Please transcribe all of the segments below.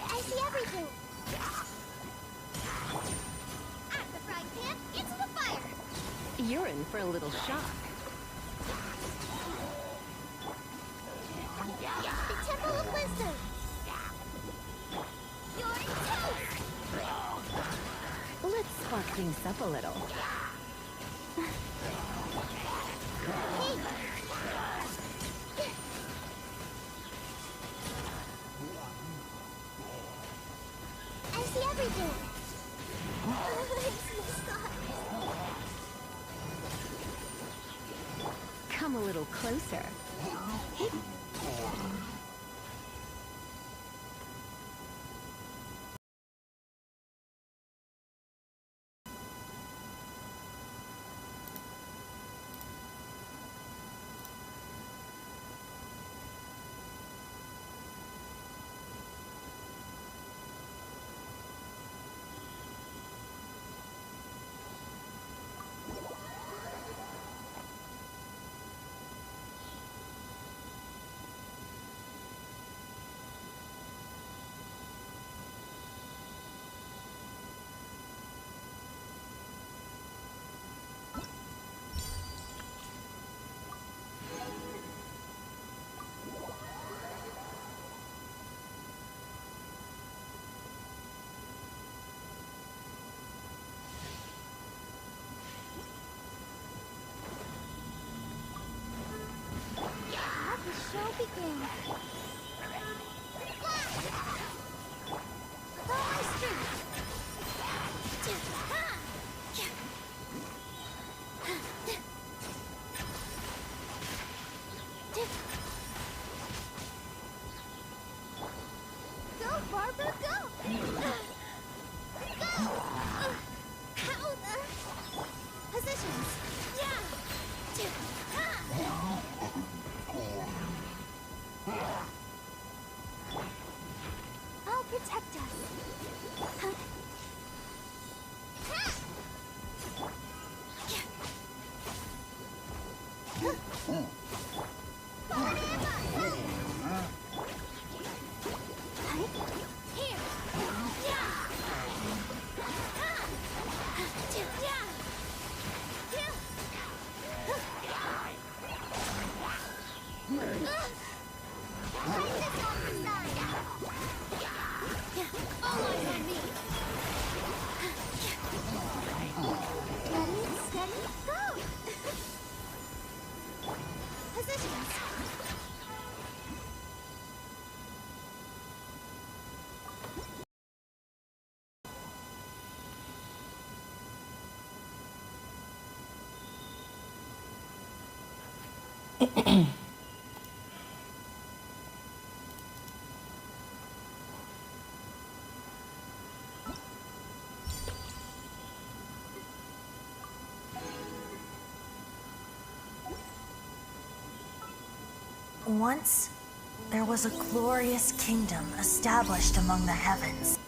I see everything. At the frying pan, into the fire. You're in for a little shock. The Temple of Wisdom. You're toast. Let's spark things up a little. Hey. I see everything. I see the stars. Come a little closer. Let the show begin. With all my strength. Go, Barbara, go! Go! How the... Positions. Yeah! I'll protect us. Here. Ready, steady, go! Positions. Once, there was a glorious kingdom established among the heavens.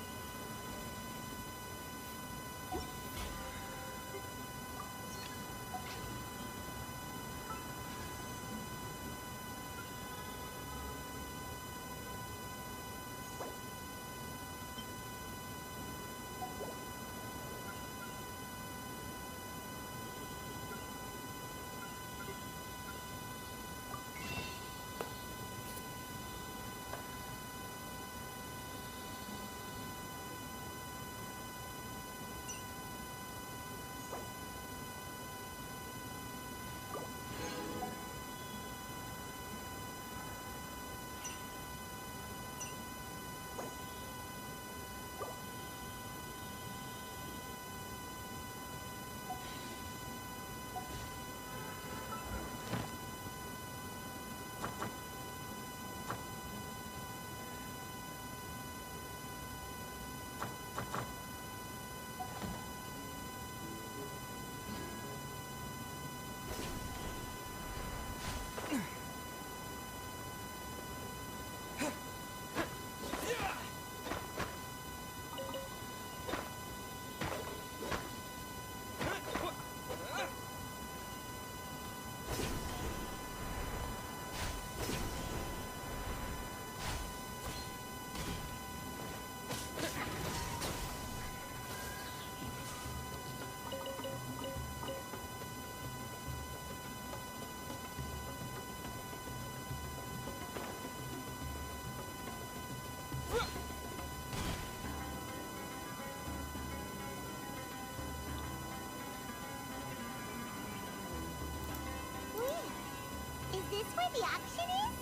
this where the action is?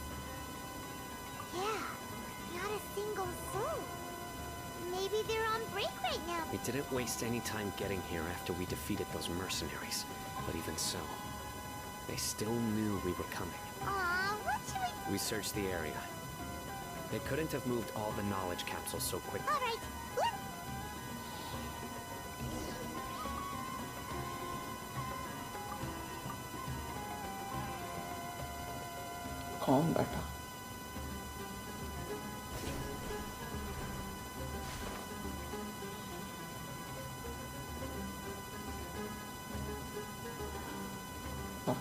Yeah, not a single soul. Maybe they're on break right now. We didn't waste any time getting here after we defeated those mercenaries. But even so, they still knew we were coming. Aw, what should we... We searched the area. They couldn't have moved all the knowledge capsules so quickly. Alright, let's... कौन बैठा हाँ,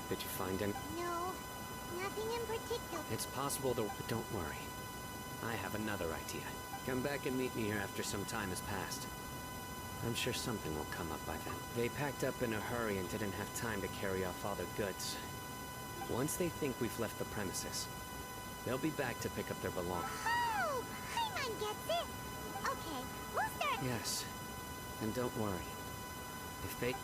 Did you find any? No, nothing in particular. It's possible though, but don't worry. I have another idea. Come back and meet me here after some time has passed. I'm sure something will come up by then. They packed up in a hurry and didn't have time to carry off all their goods. Once they think we've left the premises, they'll be back to pick up their belongings. Oh, Paimon gets it. Okay, we'll start... Yes, and don't worry. If they...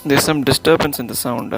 There's some disturbance in the sound.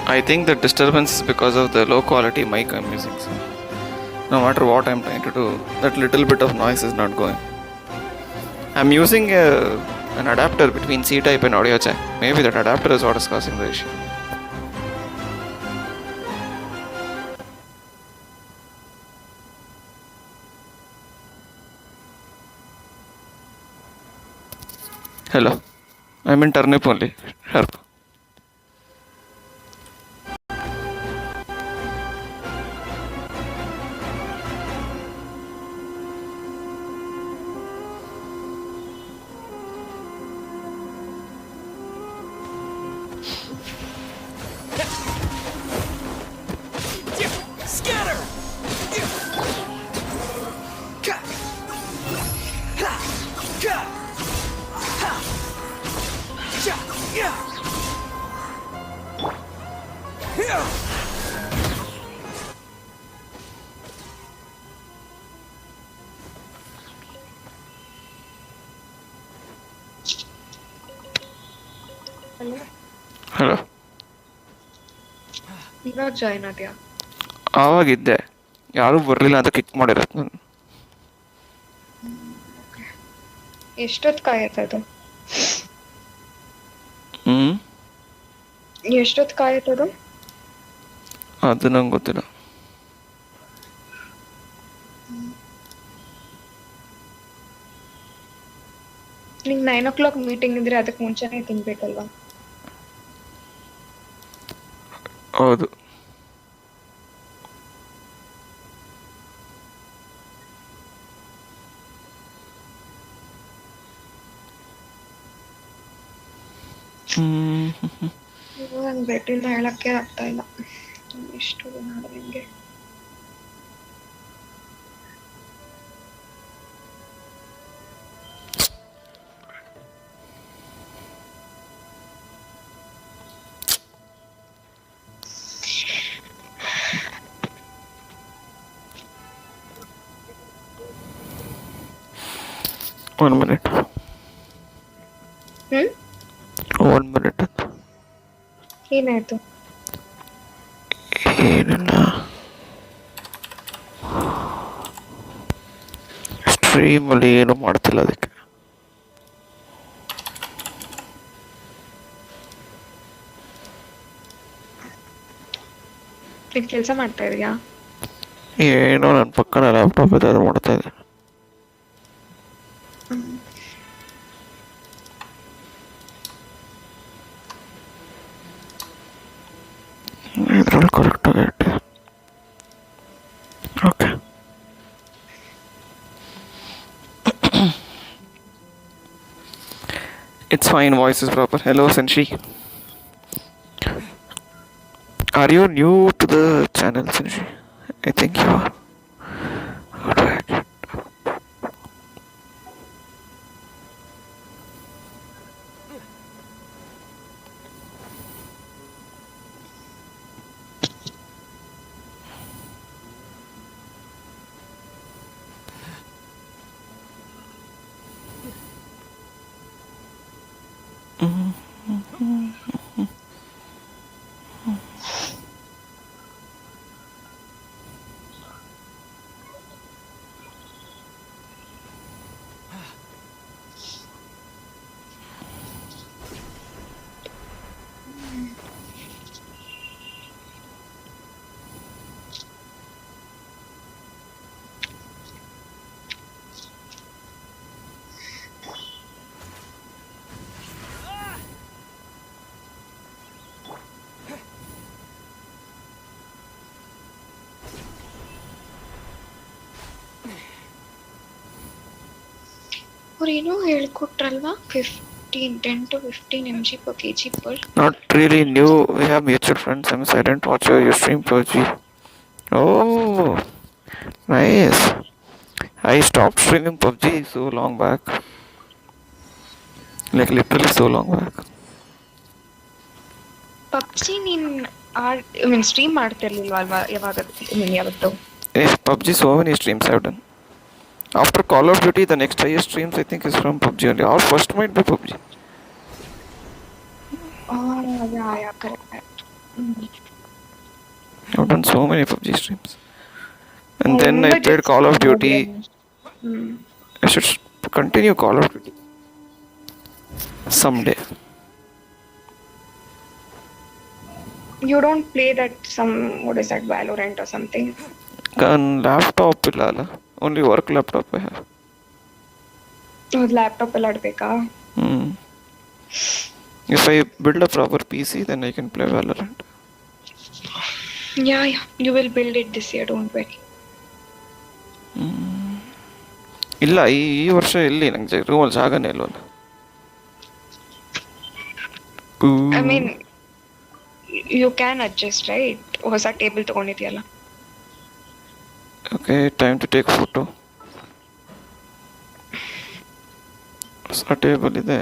I think the disturbance is because of the low quality mic I'm using. So no matter what I'm trying to do, that little bit of noise is not going. I'm using an adapter between C-type and audio jack. Maybe that adapter is what is causing the issue. Hello, I'm in Turnip only. Sharp. Hello, ಇವಾಗ join ಆದ್ಯಾ? ಆವಾಗಿದ್ದೆ, ಯಾರೂ ಬರಲಿಲ್ಲ ಅಂತ kick ಮಾಡಿರತ್ತೆ ನಾನು. ಎಷ್ಟೊತ್ತು ಕಾಯತ್ತದು? ಎಷ್ಟೊತ್ತು ಕಾಯತ್ತದು? ಅದು ನಂಗೆ ಗೊತ್ತಿಲ್ಲ. ನಿಂಗೆ 9 o'clock ಮೀಟಿಂಗ್ ಇದ್ರೆ ಅದಕ್ಕೆ ಮುಂಚೆನೇ ತಿನ್ಬೇಕಲ್ವಾ? ಹೌದು. ನಂಗೆ ಬೆಟ್ಟಿಂದ ಹೇಳಕ್ಕೆ ಆಗ್ತಾ ಇಲ್ಲ. ಎಷ್ಟು ನಾಳೆ ನಿಮಗೆ One minute. 1 minute. ಏನಾಯ್ತು? ಏನಿಲ್ಲ, ಸ್ಟ್ರೀಮಲ್ಲಿ ಏನು ಮಾಡ್ತಿಲ್ಲ ಅದಕ್ಕೆ. ನೀನು ಕೆಲಸ ಮಾಡ್ತಾ ಇದೀಯಾ? ಏನೋ ನನ್ನ ಪಕ್ಕನ ಲ್ಯಾಪ್ಟಾಪ್ ಇದೆ, ಅದು ಮಾಡ್ತಾ ಇದ್ದೆ. ಇದರಲ್ಲಿ ಕರೆಕ್ಟಾಗಿ ಇಟ್ಟೆ. Okay, it's fine, voice is proper. Hello ಸನ್ಶಿ. Are you new to the channel, Sinji? I think you are. How do I get? ಅವ್ರು ಏನೋ ಹೇಳ್ಕೊಟ್ರಲ್ವಾ 10 to 15 mg per kg per. Not really new. We have mutual friends. I'm a silent watcher. You stream PUBG. Oh, nice. I stopped streaming PUBG so long back. Like literally so long back. PUBG ನೀನ್ stream ಮಾಡ್ತಿರ್ಲಿಲ್ವಾ ಅಲ್ವಾ ಯಾವಾಗ ಯಾವತ್ತು? PUBG, so many streams I've done. After Call of Duty, the next highest streams I think is from PUBG only. Or first might be PUBG. Yeah, correct. I've done so many PUBG streams. And then I played Call of Duty. I should continue Call of Duty someday. You don't play that what is that, Valorant or something? Laptop illala. Only work laptop I have. Laptop ಎಲ್ಲ ಆಡ್ಬೇಕಾ? If I build a proper PC, then I can play Valorant. Yeah, you will build it this year, don't worry. ಇಲ್ಲ ಈ ವರ್ಷ ಎಲ್ಲಿ ನಂಗೆ ರೂಮಲ್ಲಿ ಜಾಗನೇ ಇಲ್ವಲ್ಲ. I mean, you can adjust, right? ಹೊಸ ಟೇಬಲ್ ತಗೊಂಡಿದ್ಯಲ್ಲ. Okay, time to take photo. ಹೊಸ ಟೇಬಲ್ ಇದೆ.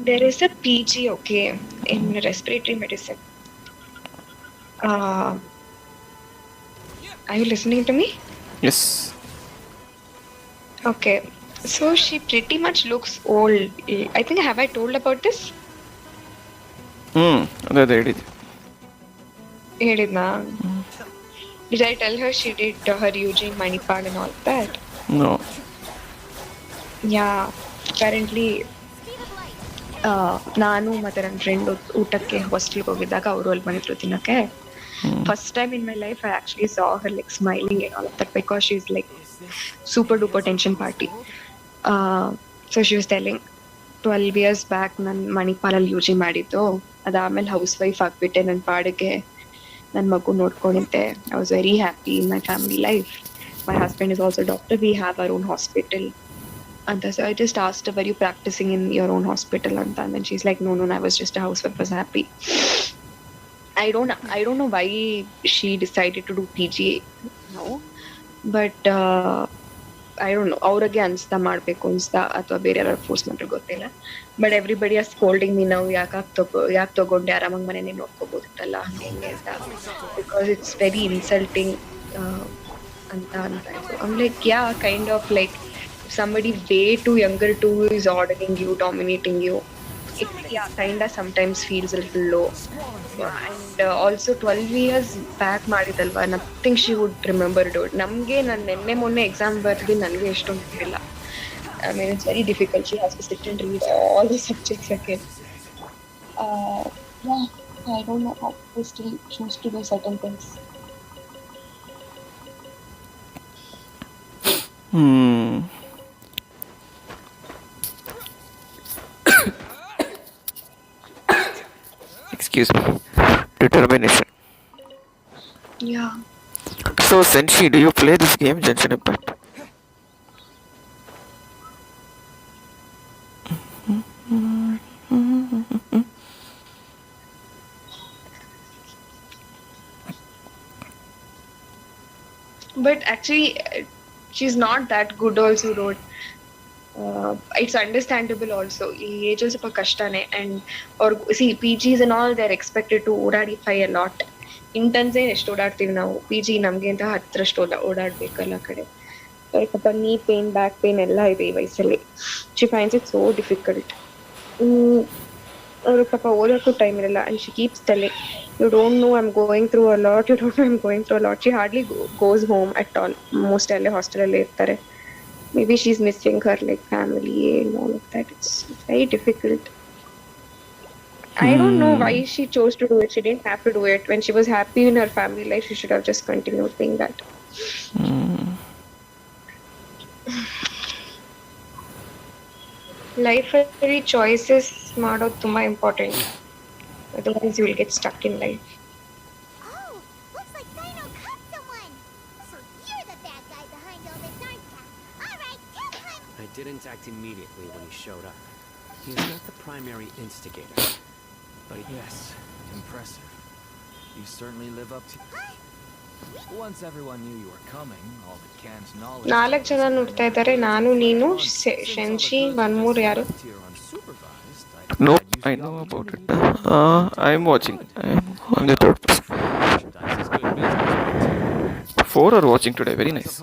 There is a PG, okay, in respiratory medicine. Are you listening to me? Yes. Okay, so she pretty much looks old. I think, have I told about this? ಅದೇ ಹೇಳಿದೆ. ಹೇಳಿದ್ನಾ? Did I tell her she did her UG in Manipal and all that? No. Yeah, apparently ನಾನು ಮತ್ತೆ ನನ್ನ friend ಊಟಕ್ಕೆ ಹಾಸ್ಟೆಲ್ಗೆ ಹೋಗಿದ್ದಾಗ ಅವರು ಅಲ್ಲಿ ಬಂದಿದ್ರು ತಿನ್ನಕ್ಕೆ. First time in my life I actually saw her like smiling and all that because she is like super duper tension party. So she was telling 12 years back ನಾನು ಮಣಿಪಾಲಲ್ಲಿ ಯೂಜಿ ಮಾಡಿದ್ದು, ಅದಾದ್ಮೇಲೆ ಹೌಸ್ ವೈಫ್ ಆಗ್ಬಿಟ್ಟೆ, ನನ್ನ ಪಾಡಿಗೆ ನನ್ನ ಮಗು ನೋಡ್ಕೊಂಡಿದ್ದೆ. I was very happy in my family life. My husband is also doctor, we have our own hospital. And so I just asked her, were you practicing in your own hospital? And then she's like, no, I was just a housewife, was happy. I don't know why she decided to do PG now, but I don't know. ಅವ್ರಿಗೆ ಅನ್ಸ್ತಾ ಮಾಡ್ಬೇಕು ಅನ್ಸ್ತಾ ಅಥವಾ ಬೇರೆ ಯಾರು force ಮಾಡ್ರೆ ಗೊತ್ತಿಲ್ಲ. But everybody are scolding me ನಾವು ಯಾಕೆ ತಗೊಂಡೆ, ಆರಾಮಾಗಿ ಮನೇನೆ ನೋಡ್ಕೋಬೋದಿತ್ತಲ್ಲ ಹಂಗೆ ಅಂತ, ಬಿಕಾಸ್ ಇಟ್ಸ್ ವೆರಿ ಇನ್ಸಲ್ಟಿಂಗ್ ಅಂತ ಇದ್ರು. I'm like, yeah, kind of like somebody way too younger too is ordering you, dominating you. It kind of sometimes feels a little low. And also 12 years back ಮಾಡಿದಲ್ವಾ, nothing she would remember to it. ನಮಗೆ ನಾನು ನಿನ್ನೆ ಮೊನ್ನೆ exam ಬರ್ದು ನನಗೆ ಎಷ್ಟೊಂದು ಗೊತ್ತಿಲ್ಲ. I mean, it's very difficult. She has to sit and read all the subjects again. Yeah, I don't know how to still choose to do certain things. excuse me, determination. Yeah. So Senshi, do you play this game, Genshin Impact? But actually, she's not that good also, wrote. It's understandable also. ಈ age ಸ್ವಲ್ಪ ಕಷ್ಟನೇ. And or see PGs and all, they're expected to ಓಡಾಡಿಫೈ a lot. Interns ಎಷ್ಟು ಓಡಾಡ್ತೀವಿ ನಾವು, PG ನಮ್ಗೆ ಅಂತ 10ರಷ್ಟು ಓಡಾಡ್ಬೇಕಲ್ಲ ಕಡೆ. ಸ್ವಲ್ಪ ನೀ ಪೇನ್, ಬ್ಯಾಕ್ ಪೇನ್ ಎಲ್ಲ ಇದೆ ಈ ವಯಸ್ಸಲ್ಲಿ. She finds it so difficult. ಅವರು ಪಾಪ ಓದೋಕ್ಕೂ ಟೈಮ್ ಇರಲ್ಲ. And she keeps telling, you don't know I am going through a lot, you don't know I am going through a lot. She hardly goes home at all. Most ಅಲ್ಲೇ ಹಾಸ್ಟೆಲಲ್ಲೇ ಇರ್ತಾರೆ. Maybe she's missing her like family and all of that. It's very difficult. I don't know why she chose to do it. She didn't have to do it. When she was happy in her family life, she should have just continued doing that. Life very choices ಮಾಡೋದು ತುಂಬಾ important. Otherwise you will get stuck in life. Oh, looks like Dino caught someone. So you're the bad guy behind all this, aren't ya? All right, kill him. I didn't act immediately when he showed up. He's not the primary instigator. But Yes, impressive. You certainly live up to... Once everyone knew you were coming, all the canned knowledge... 4 ಜನ ನೋಡ್ತಾ ಇದ್ದಾರೆ. ನಾನು, ನೀನು, ಶೆನ್ಶಿ, ಮನ್ಮೂರ್ ಯಾರು? No, I know about it. I'm watching. I'm the third person. 4 are watching today. Very nice.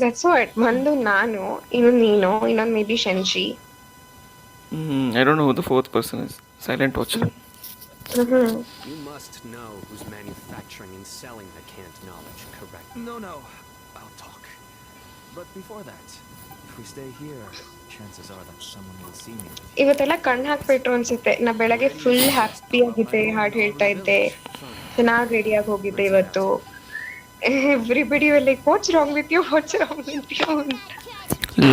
That's what. ಒಂದು ನಾನು, ಇನ್ನೊಂದು ನೀನು, ಇನ್ನೊಂದು ಮೇ ಬಿ ಶೆನ್ಶಿ. I don't know who the 4th person is. Silent watcher. you must know who's manufacturing and selling the canned knowledge, correct? No, I'll talk. But before that, if we stay here, chances are that someone will see me. ಇವತ್ತೆಲ್ಲ ಕಣ್ಣು ಹಾಕ್ಬಿಟ್ರು ಅನ್ಸುತ್ತೆ. ನಾ ಬೆಳಗ್ಗೆ full happy ಆಗಿದ್ದೆ, ಹಾಡು ಹೇಳ್ತಾ ಇದ್ದೆ, ಚೆನ್ನಾಗಿ ರೆಡಿಯಾಗಿ ಹೋಗಿದ್ದೆ ಇವತ್ತು. Everybody were like, what's wrong with you, what's wrong with you?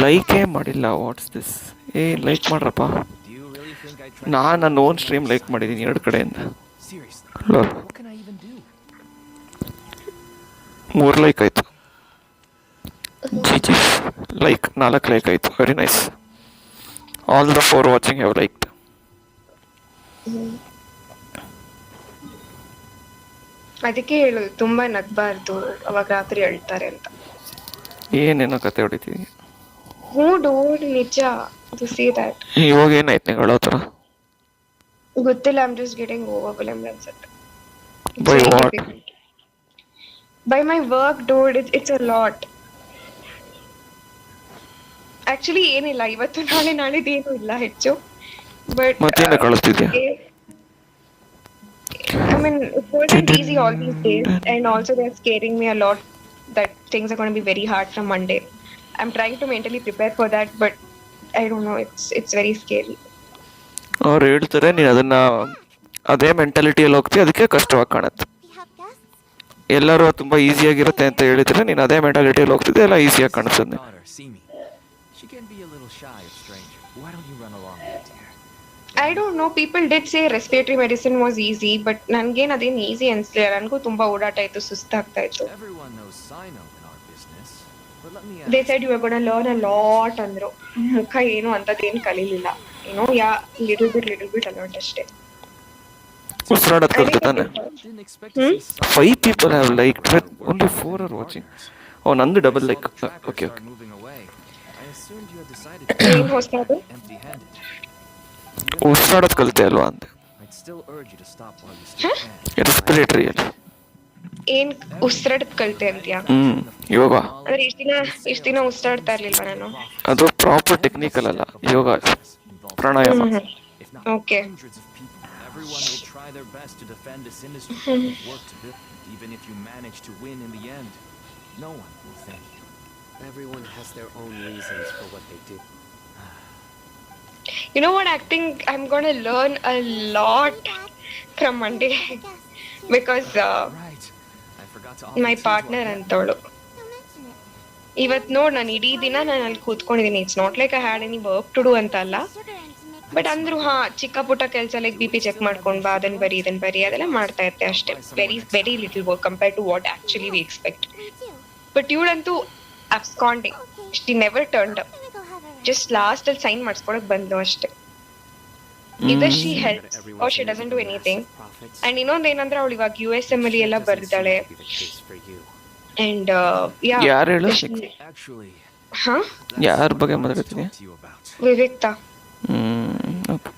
ಲೈಕೇ ಮಾಡಿಲ್ಲ. What's this? ಲೈಕ್ ಮಾಡ್ರಪ್ಪ. ನಾನು ನನ್ನ ಓನ್ ಸ್ಟ್ರೀಮ್ ಲೈಕ್ ಮಾಡಿದ್ದೀನಿ 2 ಕಡೆಯಿಂದ. 3 ಲೈಕ್ ಆಯಿತು. ಜಿ ಲೈಕ್ 4 ಲೈಕ್ ಆಯಿತು. Very nice. All the 4 watching have liked. ಅದಕ್ಕೆ ಹೇಳೋದು ತುಂಬಾ ನಗ್ಬಾರ್ದು, ಅವಾಗ ರಾತ್ರಿ ಅಳ್ತಾರೆ ಅಂತ. ಏನೇನೋ ಕತೆ ಹೊಡಿತೀವಿ. ಹ್ಞೂ ಡೋಂಟ್, ನಿಜ. To see that. ಇವಾಗ ಏನಾಯ್ತು ನೀವು ಹೇಳೋ ಥರ? ಗೊತ್ತಿಲ್ಲ. I'm just getting overwhelmed ಅನ್ಸುತ್ತೆ. By what? By my work, dude. It's a lot. Actually ಏನಿಲ್ಲ, ಇವತ್ತು ನಾಳೆದೇನು ಇಲ್ಲ ಹೆಚ್ಚು. But ಮತ್ತೇನು ಕಳಿಸ್ತಿದ್ಯಾ? I mean, it wasn't easy all these days, and also they're scaring me a lot that things are going to be very hard from Monday. I'm trying to mentally prepare for that, but I don't know, it's very scary. ಅವ್ರು ಹೇಳ್ತಾರೆ ನೀನು ಅದನ್ನ ಅದೇ ಮೆಂಟಾಲಿಟಿಯಲ್ಲಿ ಹೋಗ್ತೀವಿ, ಅದಕ್ಕೆ ಕಷ್ಟವಾಗಿ ಕಾಣುತ್ತೆ. ಎಲ್ಲರೂ ತುಂಬ ಈಸಿಯಾಗಿರುತ್ತೆ ಅಂತ ಹೇಳಿದ್ರೆ ನೀನು ಅದೇ ಮೆಂಟಾಲಿಟಿಯಲ್ಲಿ ಹೋಗ್ತಿದ್ದೆ, ಎಲ್ಲ ಈಸಿಯಾಗಿ ಕಾಣಿಸ್ತದೆ. I don't know, people did say respiratory medicine was easy, but ನನಗೇನು ಅದೇನು ಈಸಿ ಅನಿಸ್ಲಿಲ್ಲ. ನನಗೂ ತುಂಬ ಓಡಾಟ ಇತ್ತು, ಸುಸ್ತಾಗ್ತಾ ಇತ್ತು. They said you were going to learn a lot ಅಂದ್ರು. ಮುಖ ಏನು ಅಂತದೇನು ಕಲೀಲಿಲ್ಲ, ಏನೋ little bit ಅಲರ್ಟ್ ಅಷ್ಟೇ. ಉಸಿರಾಡೋದು ಕಲ್ತಾನೆ. 5 people have liked, but only 4 are watching. Oh, ನಂದು ಡಬಲ್ ಲೈಕ್. ಓಕೆ ಏನು ಹೊಸದು? ಉಸಿರಾಡೋದು ಕಲಿತೆ ಅಲ್ವಾ ಅಂತೆ. ರೆಸ್ಪಿರೇಟರಿ ಅಲ್ಲಿ ಏನ್ ಉಸಿರಾಡೋದು ಕಲಿತೆ ಅಂತೀಯಾ? ಯೋಗ. ಅಂದ್ರೆ ಇಷ್ಟ ದಿನ ಉಸಿರಾಡ್ತಾ ಇರ್ಲಿಲ್ವಾ ನಾನು? ಅದು ಪ್ರಾಪರ್ ಟೆಕ್ನಿಕಲ್ ಅಲ್ಲ, ಯೋಗ, ಪ್ರಾಣಾಯಾಮ. Okay. Everyone will try their best to defend this industry, work to build. Even if you manage to win in the end, no one will thank you. Everyone has their own reasons for what they do. You know what? I think I'm going to learn a lot from Monday because my partner ಅಂತವಳು ಇವತ್ತು ನೋಡಿ ನಾನು ಇಡೀ ದಿನ ನಾನು ಅಲ್ಲಿ ಕೂತ್ಕೊಂಡಿದ್ದೀನಿ. It's not like I had any work to do ಅಂತ ಅಲ್ಲ. ಬಟ್ ಅಂದ್ರು ಚಿಕ್ಕ ಪುಟ್ಟ ಕೆಲಸ ಲೈಕ್ ಬಿ ಪಿ ಚೆಕ್ ಮಾಡ್ಕೊಂಡ್ ಬಾ ಅದನ್ನ ಬರಿ ಅದೆಲ್ಲ ಮಾಡ್ತಾ ಇರ್ತೆ ಅಷ್ಟೇ. Very very little work compare to what actually we expect. Me too. But ಇವಳಂತೂ absconding. She never turned up. I'm gonna go have a rest. Just last ಅಲ್ಲಿ ಸೈನ್ ಮಾಡಿಸ್ಕೊಳಕ್ ಬಂದ್ಲು ಅಷ್ಟೇ. Either she helps or she doesn't do anything. And ಇನ್ನೊಂದ್ ಏನಂದ್ರೆ ಅವಳು ಇವಾಗ USM ಅಲ್ಲಿ ಎಲ್ಲ ಬರ್ದಿದ್ದಾಳೆ. And ಯಾರು ಹೇಳು? Actually, ಯಾರ ಬಗ್ಗೆ ಮಾತಾಡ್ತೀನಿ? to you about. ವಿವಿಕ್ತಾ. Okay.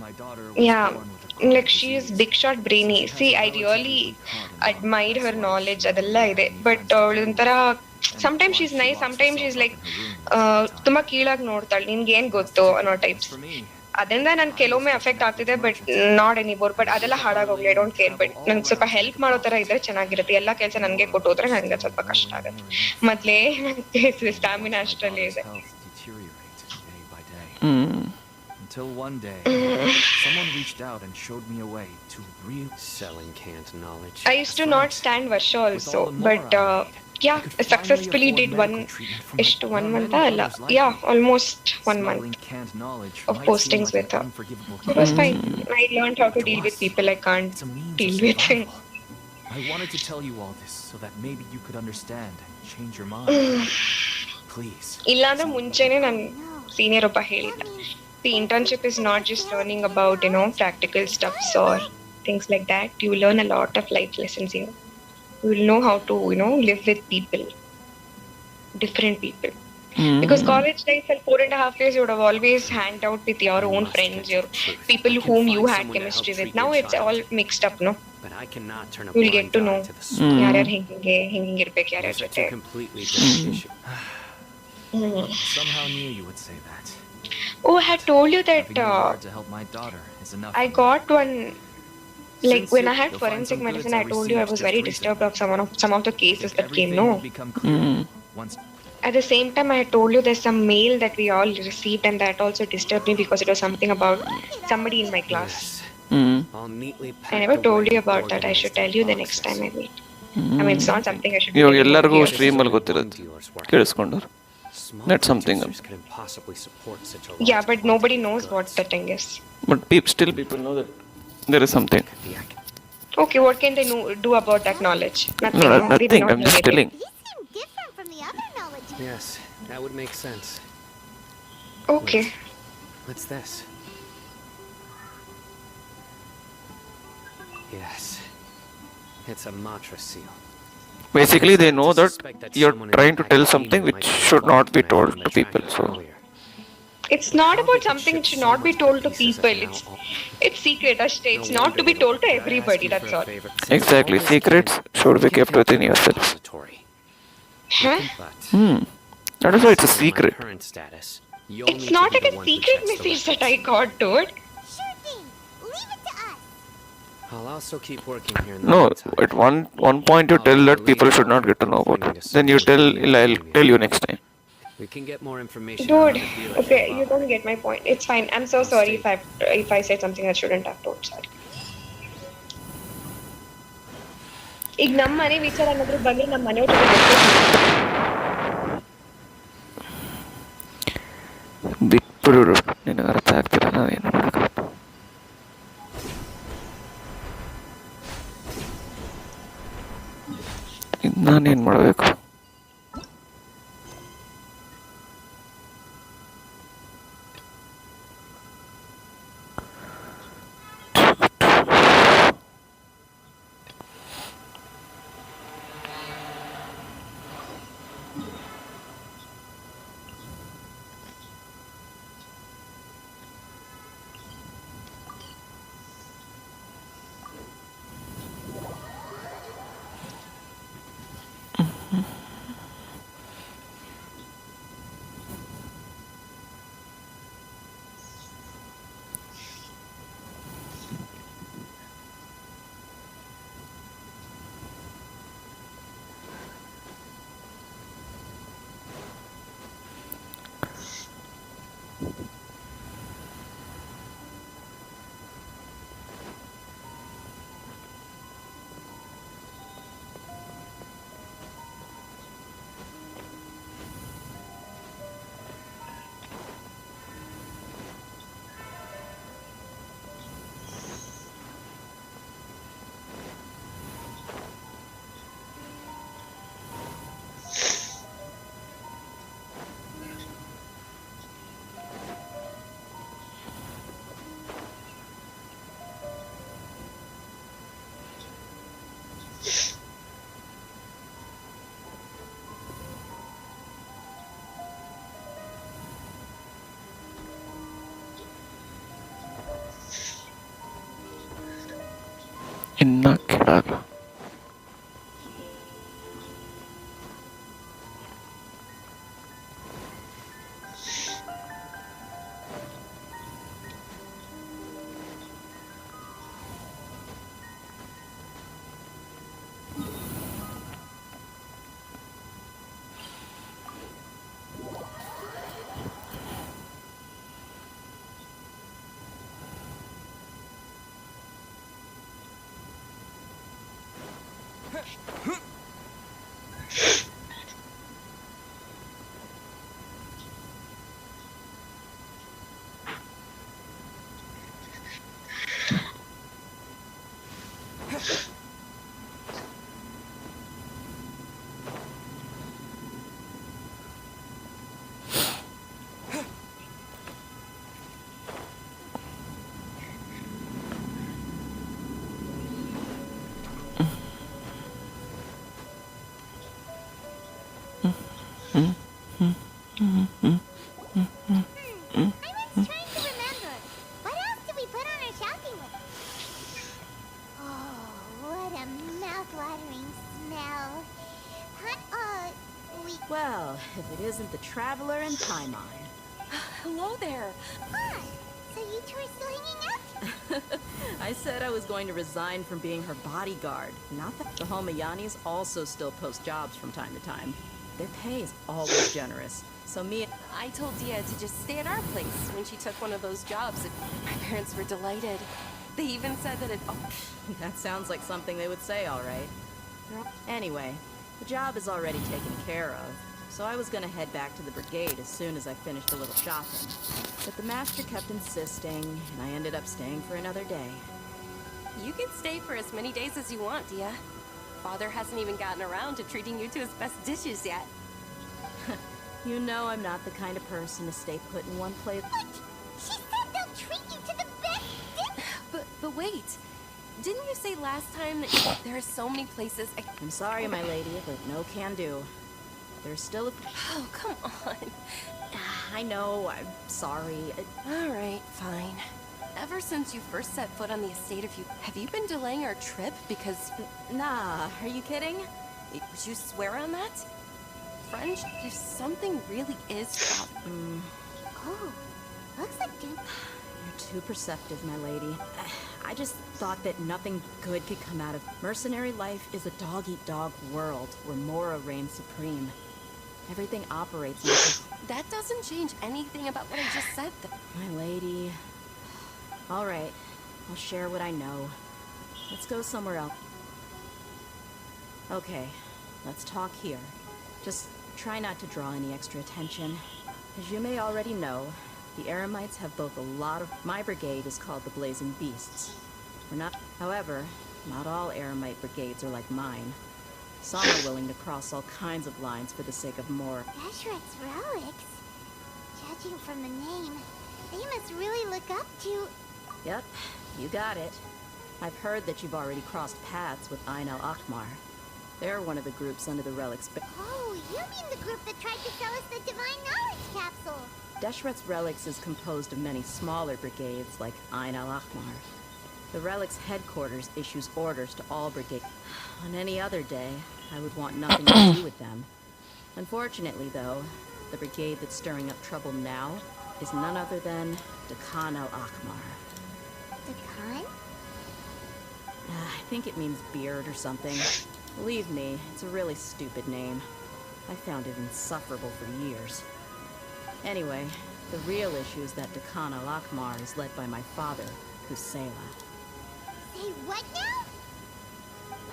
My daughter Yeah, was born with a like she is big shot brainy. See, I really admired her knowledge. ಅದೆಲ್ಲ ಇದೆ. But ಅವಳು ಒಂಥರ sometimes she's nice, sometimes she's like ತುಂಬಾ ಕೀಳಾಗಿ ನೋಡ್ತಾಳೆ. ನಿನ್ಗೆ ಏನ್ ಗೊತ್ತು ಅನ್ನೋ ಟೈಪ್ಸ್. for me. ಅದರಿಂದ ನನ್ ಕೆಲವೊಮ್ಮೆ ಅಫೆಕ್ಟ್ ಆಗ್ತಿದೆ, ಬಟ್ ನಾಟ್ ಎನಿಬೋರ್. ಬಟ್ ಅದೆಲ್ಲ ಹಾಳಾಗೋಗ್ಲಿ, ಐ ಡೋಂಟ್ ಕೇರ್. ಬಟ್ ನನ್ಗೆ ಸ್ವಲ್ಪ ಹೆಲ್ಪ್ ಮಾಡೋ ತರ ಇದ್ರೆ ಚೆನ್ನಾಗಿರುತ್ತೆ. ಎಲ್ಲಾ ಕೆಲಸ ನನ್ಗೆ ಕೊಟ್ಟೋದ್ರೆ ನನಗೆ ಸ್ವಲ್ಪ ಕಷ್ಟ ಆಗುತ್ತೆ. ಮೊದ್ಲೇ ನನಗೆ ಸ್ಟಾಮಿನಾ ಅಷ್ಟರಲ್ಲಿ ಇದೆ. Health deteriorate day by day. Mm. Until one day, someone reached out and showed me a way to real Selling canned knowledge. I used to not stand Varsha also, but yeah, I successfully did one month ಅಲ್ಲ, yeah, almost 1 month of postings with her. It was fine. I learned how to deal with people I can't deal with. I wanted to tell you all this so that maybe you could understand and change your mind. Please. ಇಲ್ಲ ಅಂದ್ರೆ ಮುಂಚೆನೆ ನನ್ senior ಒಬ್ಬ ಹೇಳಿದ್ದ, the internship is not just learning about, practical stuffs or things like that. You learn a lot of life lessons here. You will know how to, live with people, different people. Because college life for 4.5 years, you would have always hanged out with your own friends, your people whom you had chemistry with. Now it's all mixed up, no? But I cannot turn a You'll blind get to know eye to the story. ಯಾರ್ಯಾರು ಹಿಂಗೆ ಇರ್ಬೇಕು, ಯಾರ್ಯಾರ Those are ಜೊತೆ. two completely different issues. Somehow knew you would say that. Oh, I had told you that Having you hard to help my daughter is enough. I got one. Like when I had forensic medicine, I told you I was very disturbed of some of the cases that came. No. Once At the same time, I had told you there's some mail that we all received, and that also disturbed me because it was something about somebody in my class. All neatly I packed never told away you in about that. I should tell you the next boxes. time I meet. I mean, it's not something I should. ಇವಾಗ tell you ಎಲ್ಲರಿಗೂ about here. Stream ಅಲ್ಲಿ ಗೊತ್ತಿರುತ್ತೆ, ಕೇಳಿಸ್ಕೊಂಡ್ರು. Small That's something. producers couldn't possibly support such a Yeah, large but quantity nobody of knows what goods. the thing is. But still people know that there is something. Okay, what can they do about that knowledge? Nothing. No, no? They do nothing. not I'm know just anything. telling. These seem different from the other knowledge. Yes, that would make sense. Okay. What's this? Yes. It's a mantra seal. Basically, they know that you're trying to tell something which should not be told to people. So, It's not about something that should not be told to people. It's secret, ashte. It's not to be told to everybody. That's all. exactly, secrets should be kept within yourself. Huh? That is why it's a secret. It's not like a secret message that I got, dude. Sure thing. Leave it to us. I'll also keep working here in the No, meantime. at one point you tell that people should not get to know about it. Then you tell, I'll tell you next time. We can get more information. Dude, on the deal if okay, you you don't get my point. It's fine. I'm so sorry if I said something I shouldn't have told. Sorry. ಈಗ ನಮ್ಮ ಮನೆ ವಿಚಾರ ಅನ್ನೋದ್ರ ಬಗ್ಗೆ ನಮ್ಮ ಮನೆಯವ್ರಿಗೆ ಬಿಟ್ಬಿಡು, ನಿನಗೆ ಅರ್ಥ ಆಗ್ತಿಲ್ಲ, ನಾವೇನು ಮಾಡೋಕ್ಕಾಗಲ್ಲ. ಇದು ನಾನೇನು ಮಾಡಬೇಕು? ಇನ್ನ ಕೇಳಲ್ಲ. I was trying to remember. What else did we put on our shopping list? Oh, what a mouth-watering smell. We... Well, if it isn't the Traveler and Paimon. Hello there. Huh. So you two are still hanging out? I said I was going to resign from being her bodyguard. Not that the Homayanis also still post jobs from time to time. Their pay is always generous. So me and I told Dia to just stay at our place when she took one of those jobs. My parents were delighted. They even said that it... Oh, that sounds like something they would say, all right. Anyway, the job is already taken care of. So I was gonna head back to the brigade as soon as I finished a little shopping. But the master kept insisting, and I ended up staying for another day. you can stay for as many days as you want, Dia. Father hasn't even gotten around to treating you to his best dishes yet. You know I'm not the kind of person to stay put in one place. What? She said they'll treat you to the best dinner. But wait. Didn't you say last time that there are so many places I'm sorry, my lady, but no can do. There's still a... Oh, come on. I know, I'm sorry. Alright, fine. Ever since you first set foot on the estate have you been delaying our trip because... Nah, are you kidding? Would you swear on that? French, if something really is wrong... Oh, looks like Jen... You're too perceptive, my lady. I just thought that nothing good could come out of... Mercenary life is a dog-eat-dog world where Mora reigns supreme. Everything operates like... That doesn't change anything about what I just said, though. My lady... All right, I'll share what I know. Let's go somewhere else. Okay, let's talk here. Just try not to draw any extra attention. As you may already know, the Eremites have both a lot of... My brigade is called the Blazing Beasts. We're not... However, not all Eremite brigades are like mine. Some are willing to cross all kinds of lines for the sake of more. Deshret's relics? Judging from the name, they must really look up to... Yep, you got it. I've heard that you've already crossed paths with Ain al-Akmar. They're one of the groups under the relics. Oh, you mean the group that tried to sell us the Divine Knowledge Capsule? Deshret's relics is composed of many smaller brigades like Ain al-Akmar. The relics headquarters issues orders to all brigades. On any other day, I would want nothing to do with them. Unfortunately, though, the brigade that's stirring up trouble now is none other than Dakan al-Akmar. The Khan? I think it means beard or something. Believe me, it's a really stupid name. I found it insufferable for years. Anyway, the real issue is that Dakan al-Akmar is led by my father, Kusela. Say what now?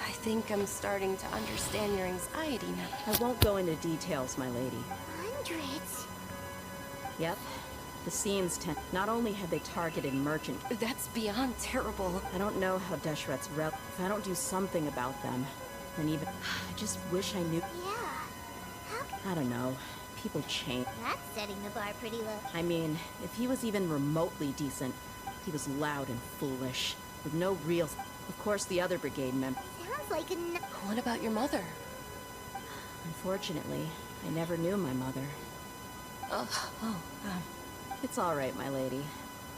I think I'm starting to understand your anxiety now. I won't go into details, my lady. Hundreds? Yep. The scenes tend... Not only have they targeted merchant... That's beyond terrible. I don't know how Deshret's rel... If I don't do something about them, then even... I just wish I knew... Yeah. I don't know. People change. That's setting the bar pretty low. I mean, if he was even remotely decent, he was loud and foolish, with no real... Of course, the other brigade member... Sounds like a... What about your mother? Unfortunately, I never knew my mother. It's all right, my lady.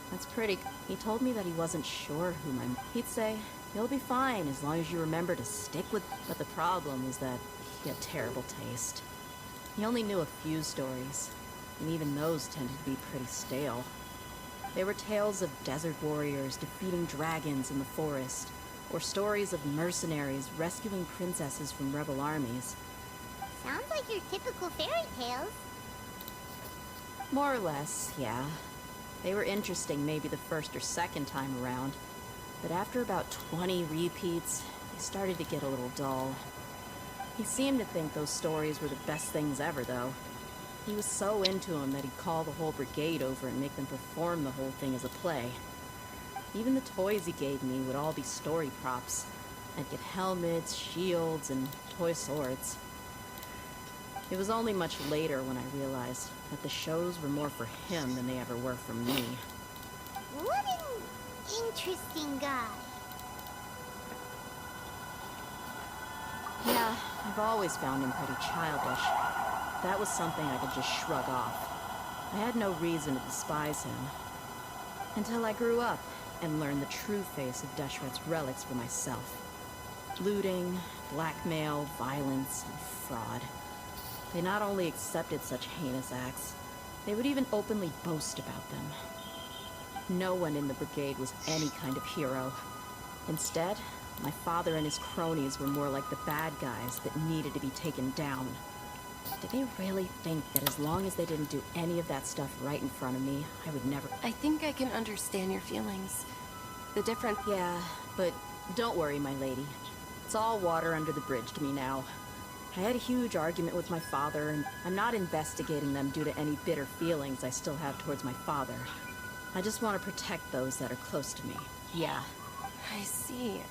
That's pretty... He told me that he wasn't sure who my... He'd say, You'll be fine as long as you remember to stick with... But the problem was that he had terrible taste. He only knew a few stories, and even those tended to be pretty stale. They were tales of desert warriors defeating dragons in the forest, or stories of mercenaries rescuing princesses from rebel armies. Sounds like your typical fairy tales. More or less, yeah. They were interesting maybe the first or second time around, but after about 20 repeats, they started to get a little dull. He seemed to think those stories were the best things ever, though. He was so into them that he'd call the whole brigade over and make them perform the whole thing as a play. Even the toys he gave me would all be story props. I'd get helmets, shields, and toy swords. It was only much later when I realized that the shows were more for him than they ever were for me. What an interesting guy. Yeah, I've always found him pretty childish. That was something I could just shrug off. I had no reason to despise him. Until I grew up and learned the true face of Deshret's relics for myself. Looting, blackmail, violence, and fraud. They not only accepted such heinous acts, they would even openly boast about them. No one in the brigade was any kind of hero. Instead, my father and his cronies were more like the bad guys that needed to be taken down. Did they really think that as long as they didn't do any of that stuff right in front of me, I would never... I think I can understand your feelings. The difference... Yeah, but don't worry, my lady. It's all water under the bridge to me now. I had a huge argument with my father, and I'm not investigating them due to any bitter feelings I still have towards my father. I just want to protect those that are close to me. Yeah. I see.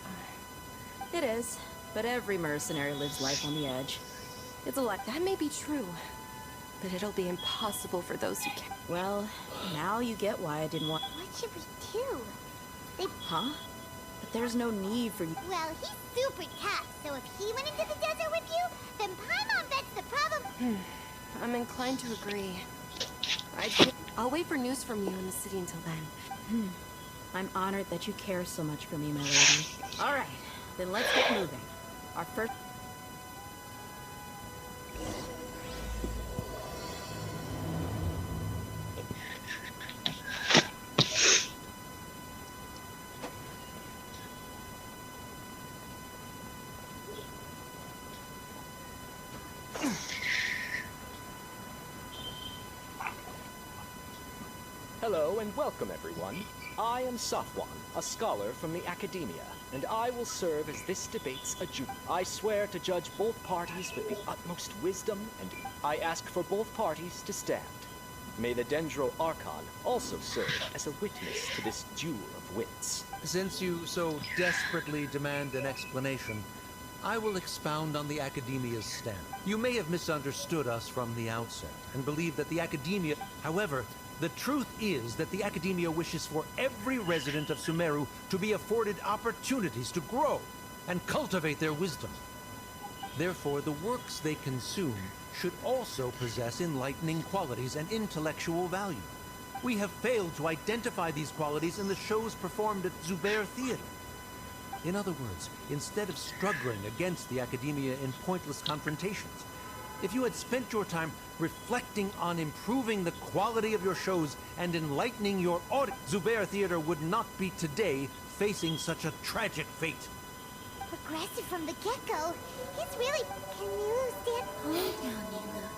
It is, but every mercenary lives life on the edge. It's a lot. That may be true, but it'll be impossible for those who can't. Well, now you get why I didn't want... What should we do? Huh? But there's no need for you... Well, he's super tough, so if he went into the desert with you, then Paimon bets the problem... I'm inclined to agree. I'll wait for news from you in the city until then. I'm honored that you care so much for me, my lady. All right, then let's get moving. Our first... Hello and welcome, everyone. I am Safwan, a scholar from the Academia, and I will serve as this debate's adjutant. I swear to judge both parties with the utmost wisdom, and I ask for both parties to stand. May the Dendro Archon also serve as a witness to this duel of wits. Since you so desperately demand an explanation, I will expound on the Academia's stand. You may have misunderstood us from the outset, and believe that the Academia... However, the truth is that the Academia wishes for every resident of Sumeru to be afforded opportunities to grow and cultivate their wisdom. Therefore, the works they consume should also possess enlightening qualities and intellectual value. We have failed to identify these qualities in the shows performed at Zubair Theater. In other words, instead of struggling against the Academia in pointless confrontations, if you had spent your time reflecting on improving the quality of your shows and enlightening your audience, Zubair Theater would not be today facing such a tragic fate. Aggressive from the get-go. He's really... Can you stand... Calm down, Nila.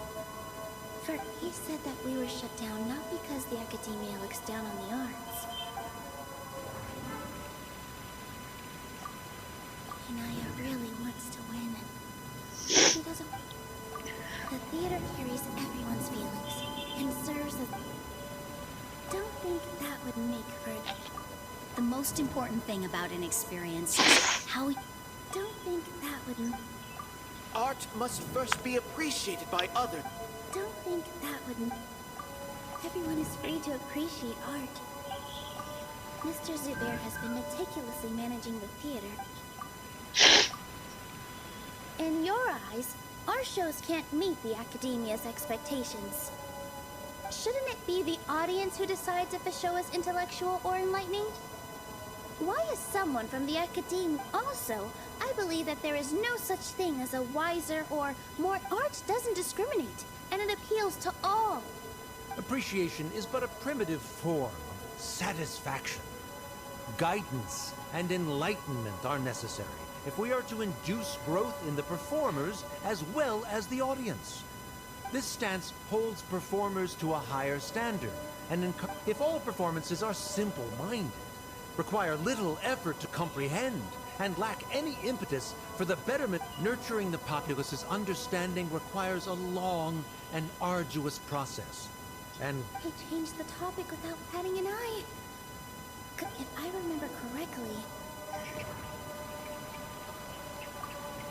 For he said that we were shut down not because the Academia looks down on the arts. Inaya really wants to win. He doesn't... The theater carries everyone's feelings and serves as... Don't think that would make for... The most important thing about an experience is how we... Don't think that would... Art must first be appreciated by others. Don't think that would... Everyone is free to appreciate art. Mr. Zubair has been meticulously managing the theater. In your eyes, our shows can't meet the Academia's expectations. Shouldn't it be the audience who decides if a show is intellectual or enlightening? Why is someone from the Academe also? I believe that there is no such thing as a wiser or more. Art doesn't discriminate, and it appeals to all. Appreciation is but a primitive form of satisfaction. Guidance and enlightenment are necessary if we are to induce growth in the performers as well as the audience. This stance holds performers to a higher standard, and if all performances are simple-minded, require little effort to comprehend, and lack any impetus for the betterment, nurturing the populace's understanding requires a long and arduous process. And I changed the topic without batting an eye. If I remember correctly,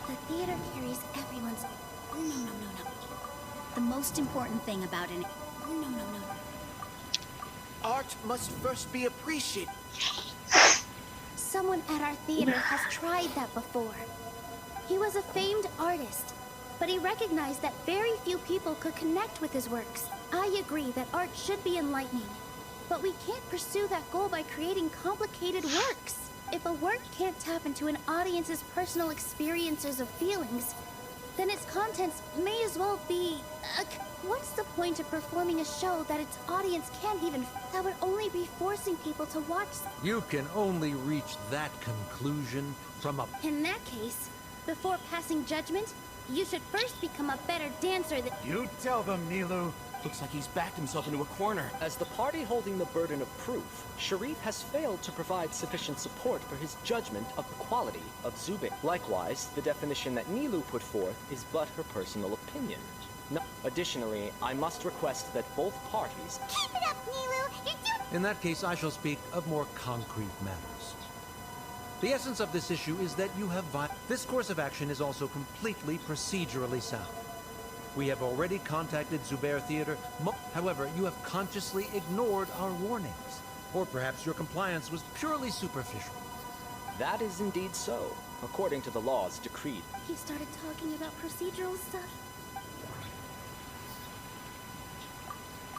the theater carries everyone's... No. The most important thing about an... No. Art must first be appreciated. Someone at our theater has tried that before. He was a famed artist, but he recognized that very few people could connect with his works. I agree that art should be enlightening, but we can't pursue that goal by creating complicated works. If a work can't tap into an audience's personal experiences or feelings, then its contents may as well be... what's the point of performing a show that its audience can't even... that would only be forcing people to watch... you can only reach that conclusion from a... In that case, before passing judgment, you should first become a better dancer than... You tell them, Nilu. Looks like he's backed himself into a corner. As the party holding the burden of proof, Sharif has failed to provide sufficient support for his judgment of the quality of Zubair. Likewise, the definition that Nilu put forth is but her personal opinion. No. Additionally, I must request that both parties... Keep it up, Nilu! You're doing... In that case, I shall speak of more concrete matters. The essence of this issue is that you have... This course of action is also completely procedurally sound. We have already contacted Zubair Theater. However, you have consciously ignored our warnings. Or perhaps your compliance was purely superficial. That is indeed so, according to the laws decreed. He started talking about procedural stuff.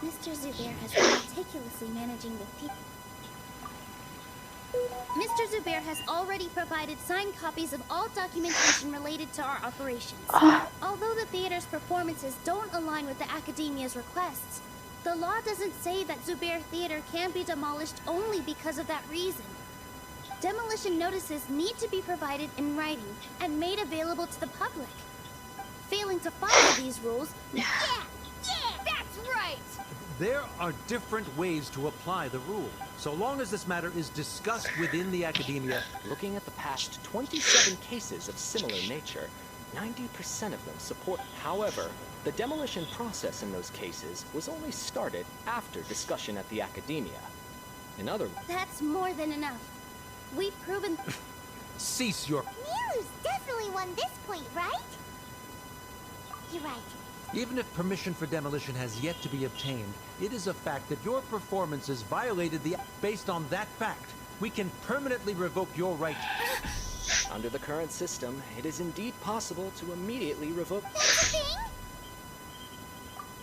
Mr. Zubair has been meticulously managing the theater. Mr. Zubair has already provided signed copies of all documentation related to our operations. Although the theater's performances don't align with the Academia's requests, the law doesn't say that Zubair Theater can be demolished only because of that reason. Demolition notices need to be provided in writing and made available to the public. Failing to follow these rules... Yeah, that's right! There are different ways to apply the rule. So long as this matter is discussed within the Academia... Looking at the past 27 cases of similar nature, 90% of them support. However, the demolition process in those cases was only started after discussion at the Academia. In other words... That's more than enough. We've proven... Cease your... Nilu's definitely won this point, right? You're right. Even if permission for demolition has yet to be obtained, it is a fact that your performances violated the... Based on that fact, we can permanently revoke your right... Under the current system, it is indeed possible to immediately revoke...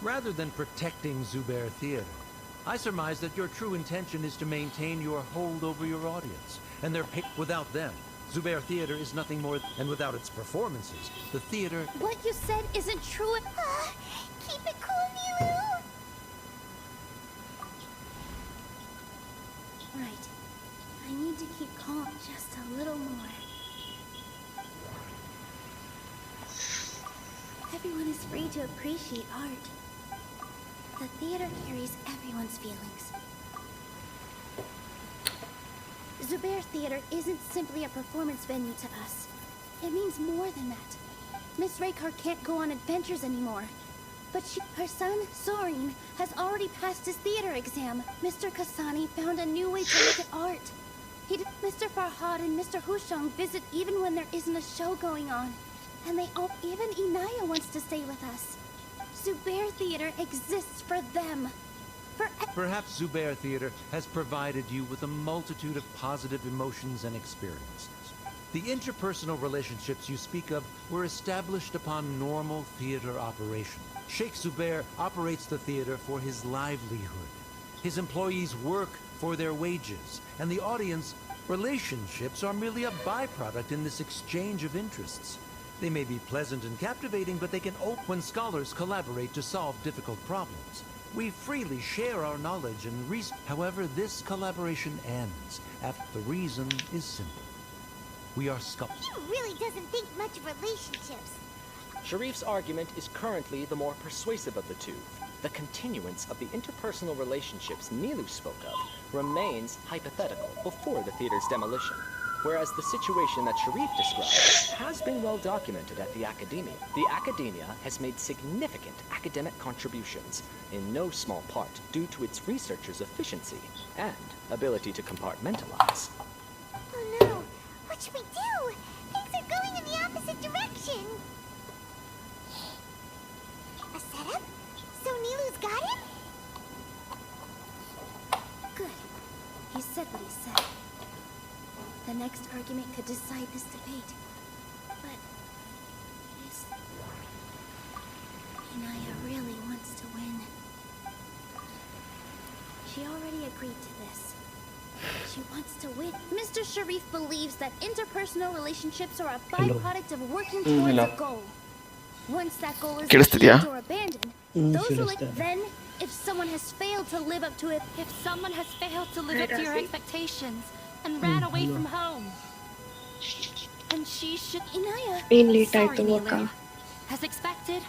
Rather than protecting Zubair Theater, I surmise that your true intention is to maintain your hold over your audience, and their pay... Without them, Zubair Theater is nothing more... And without its performances, the theater... What you said isn't true. Keep it cool, Nilu! Right. I need to keep calm just a little more. Everyone is free to appreciate art. The theater carries everyone's feelings. Zubair Theater isn't simply a performance venue to us. It means more than that. Miss Raykar can't go on adventures anymore. But her son, Sorin, has already passed his theater exam. Mr. Kasani found a new way to look at art. Mr. Farhad and Mr. Hushang visit even when there isn't a show going on. And they all... Even Inaya wants to stay with us. Zubair Theater exists for them. Perhaps Zubair Theater has provided you with a multitude of positive emotions and experiences. The interpersonal relationships you speak of were established upon normal theater operation. Sheikh Zubair operates the theater for his livelihood. His employees work for their wages, and the audience Relationships are merely a byproduct in this exchange of interests. They may be pleasant and captivating, but they can open when scholars collaborate to solve difficult problems. We freely share our knowledge and research. However, this collaboration ends after the reason is simple. We are scholars. He really doesn't think much of relationships. Sharif's argument is currently the more persuasive of the two. The continuance of the interpersonal relationships Nilu spoke of remains hypothetical before the theater's demolition, whereas the situation that Sharif described has been well documented at the Academia. The Academia has made significant academic contributions, in no small part due to its researchers' efficiency and ability to compartmentalize. Oh no! What should we do? Things are going in the opposite direction! A setup? So Nilu's got him? Good. He said what he said. The next argument could decide this debate. But is Inaya really wants to win? She already agreed to this. She wants to win. Mr. Sharif believes that interpersonal relationships are a byproduct of working towards a goal. Once that goal is achieved or abandoned, those who then, if someone has failed to live up to it, If someone has failed to live up to your expectations and ran away from home, and she should... Inaya. Sorry, Nilu. As expected,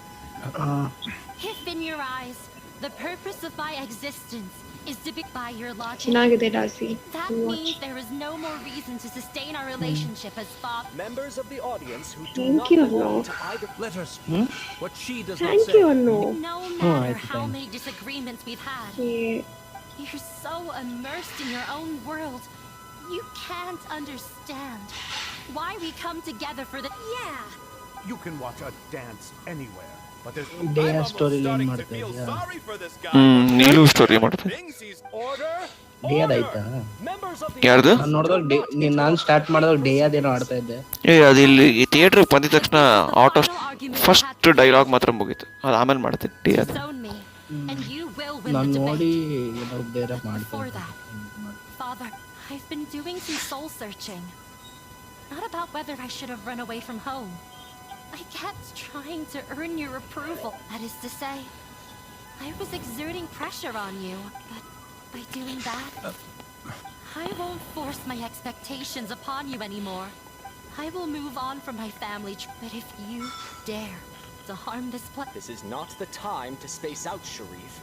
if in your eyes, the purpose of my existence is to be by your logic, ಚೆನ್ನಾಗಿದೆ ಡಾಸಿ. that means there is no more reason to sustain our relationship as father. Members of the audience who do Thank not you, belong Arno. to either... Let her speak. What she does not Thank say. you, Arno. No matter how many disagreements we've had, you're so immersed in your own world, you can't understand why we come together for the... Yeah! You can watch a dance anywhere, but there's... Deya I'm story almost starting to ಮಾಡ್ತಾ feel ಇದ್ಯಾ? sorry for this guy. Neelu story ಮಾಡ್ತೀನಿ. Things he's order. ಡೇಯಾದಾಯ್ತಾ? ಯಾರ್ದು? ನಾನು ನೋಡಿದಾಗ ನಾನು start ಮಾಡಿದಾಗ ಡೇಯಾದೇನೋ ಆಡ್ತಾ ಇದ್ದೆ. ಅದು ಇಲ್ಲಿ ಈ ಥಿಯೇಟ್ರಿಗೆ ಬಂದಿದ ತಕ್ಷಣ ಔಟ್ ಆಫ್ ಫಸ್ಟ್ ಡೈಲಾಗ್ ಮಾತ್ರ ಮುಗೀತು. ಅದು ಆಮೇಲೆ ಮಾಡ್ತೀನಿ ಡೇಯಾದ. ನಾನು ನೋಡಿ ಏನೋ ಬೇರೆ ಮಾಡ್ತೀನಿ. Father, I've been doing some soul searching. Not about whether I should have run away from home. I kept trying to earn your approval. That is to say, I was exerting pressure on you, but by doing that, I won't force my expectations upon you anymore. I will move on from my family, but if you dare to harm this place... This is not the time to space out, Sharif.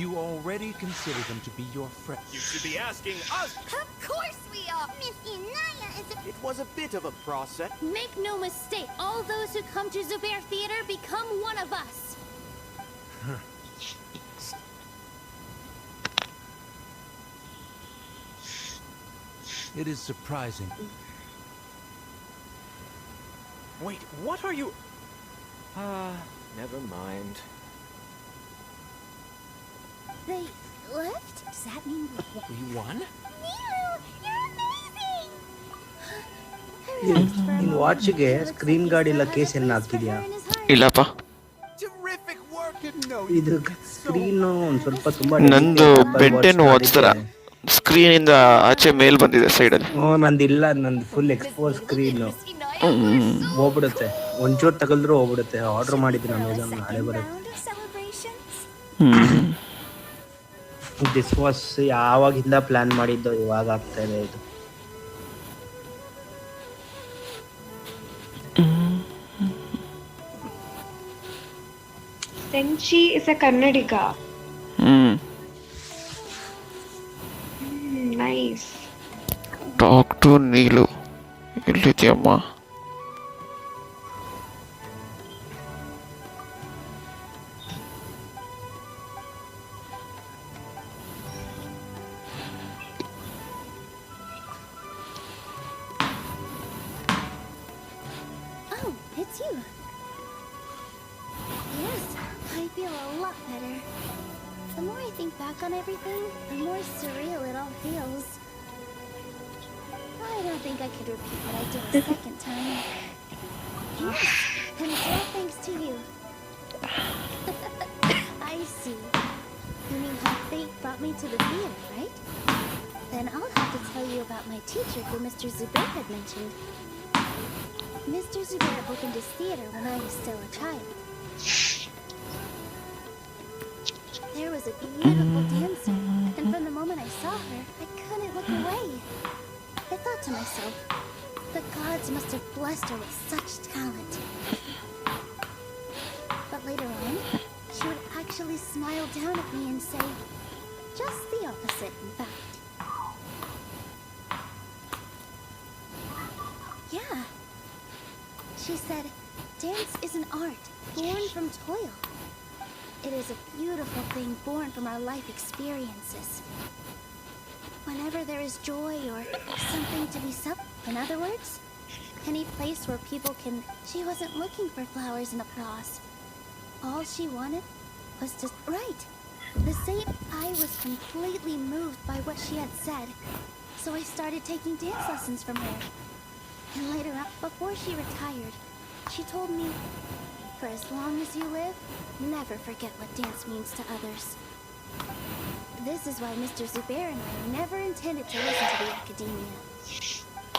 You already consider them to be your friends. You should be asking us. Of course we are! Miss Inaya is a... It was a bit of a process. Make no mistake, all those who come to Zubair Theater become one of us. It is surprising. Wait, what are you... never mind. They left? Does that mean We won? Nilu, you're amazing! ನಿನ್ ವಾಚ್ಗೆ screen guard ಇಲ್ಲ case ಏನ್ ಹಾಕಿದ್ಯಾ? ಇಲ್ಲಪ್ಪ. ಇದು screen ಒಂದ್ ಸ್ವಲ್ಪ ತುಂಬಾ ನಂದು ಬೆಟ್ಟೆನ್ ಓದ್ತಾರ screen ಇಂದ ಆಚೆ ಮೇಲ್ ಬಂದಿದೆ ಸೈಡ್ ಅಲ್ಲಿ. ನಂದಿಲ್ಲ, ನಂದು ಫುಲ್ ಎಕ್ಸ್ಪೋಸ್ ಸ್ಕ್ರೀನ್ ಹೋಗ್ಬಿಡುತ್ತೆ. ಒಂಚೂರು ತಗಲ್ದ್ರು ಹೋಗ್ಬಿಡುತ್ತೆ. ಆರ್ಡರ್ ಮಾಡಿದ್ದೀನಿ ಅಮೆಝಾನ್, ನಾಳೆ ಬರುತ್ತೆ. ದಿಸ್ ವಾಸ್ ಯಾವಾಗಿಂದ ಪ್ಲಾನ್ ಮಾಡಿದ್ದು, ಇವಾಗ ಆಗ್ತಾ ಇದೆ ಇದು. Tenchi is a Kannadiga. Nice. Talk to Neelu. ಎಲ್ಲಿದ್ಯಮ್ಮ? Oh, it's you. Yes, I feel a lot better. The more I think back on everything, the more surreal it all feels. I don't think I could repeat what I did the second time. Yes, and it's all thanks to you. I see. You mean how fate brought me to the theater, right? Then I'll have to tell you about my teacher who Mr. Zubair had mentioned. Mr. Zubair opened his theater when I was still a child. There was a beautiful dancer, and from the moment I saw her, I couldn't look away. I thought to myself, the gods must have blessed her with such talent. But later on, she would actually smile down at me and say, just the opposite, in fact. Yeah. She said, dance is an art, born from toil. It is a beautiful thing born from our life experiences. Whenever there is joy or something to be in other words, any place where people can... She wasn't looking for flowers and applause. All she wanted was to write. The same... I was completely moved by what she had said, so I started taking dance lessons from her. And later on, before she retired, she told me, for as long as you live, never forget what dance means to others. This is why Mr. Zubair and I never intended to listen to the academia.